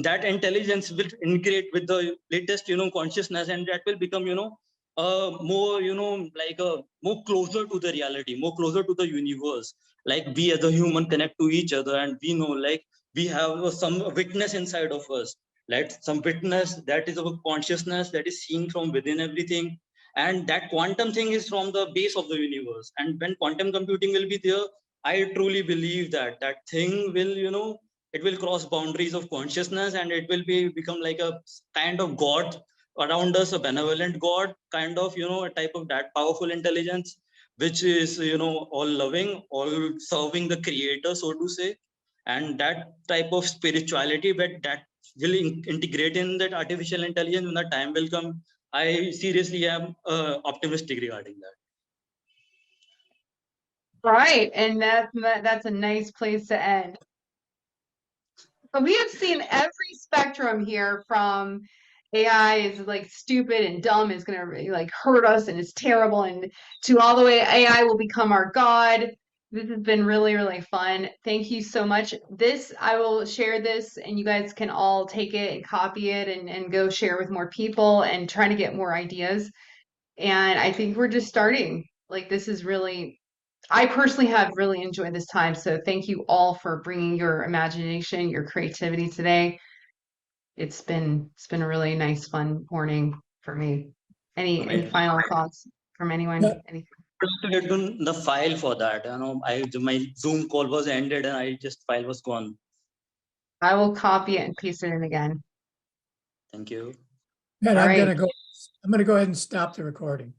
That intelligence will integrate with the latest consciousness, and that will become more like a more closer to the reality, more closer to the universe. Like we as a human connect to each other, and we know like we have some witness inside of us, like some witness that is of consciousness that is seeing from within everything. And that quantum thing is from the base of the universe, and when quantum computing will be there, I truly believe that that thing will it will cross boundaries of consciousness, and it will become like a kind of god around us, a benevolent god, kind of a type of that powerful intelligence, which is all loving, all serving the creator, so to say. And that type of spirituality, but that will integrate in that artificial intelligence when the time will come. I seriously am optimistic regarding that. Right, and that's a nice place to end. So we have seen every spectrum here, from AI is like stupid and dumb, is gonna like hurt us and is terrible, and to all the way AI will become our God. This has been really, really fun. Thank you so much. I will share this, and you guys can all take it and copy it and go share with more people and try to get more ideas. And I think we're just starting. Like this is really, I personally have really enjoyed this time. So thank you all for bringing your imagination, your creativity today. It's been a really nice, fun morning for me. Any final thoughts from anyone? Yeah. Anything? To get the file for that, my Zoom call was ended and file was gone. I will copy it and paste it in again. Thank you. And All I'm right. gonna go ahead and stop the recording.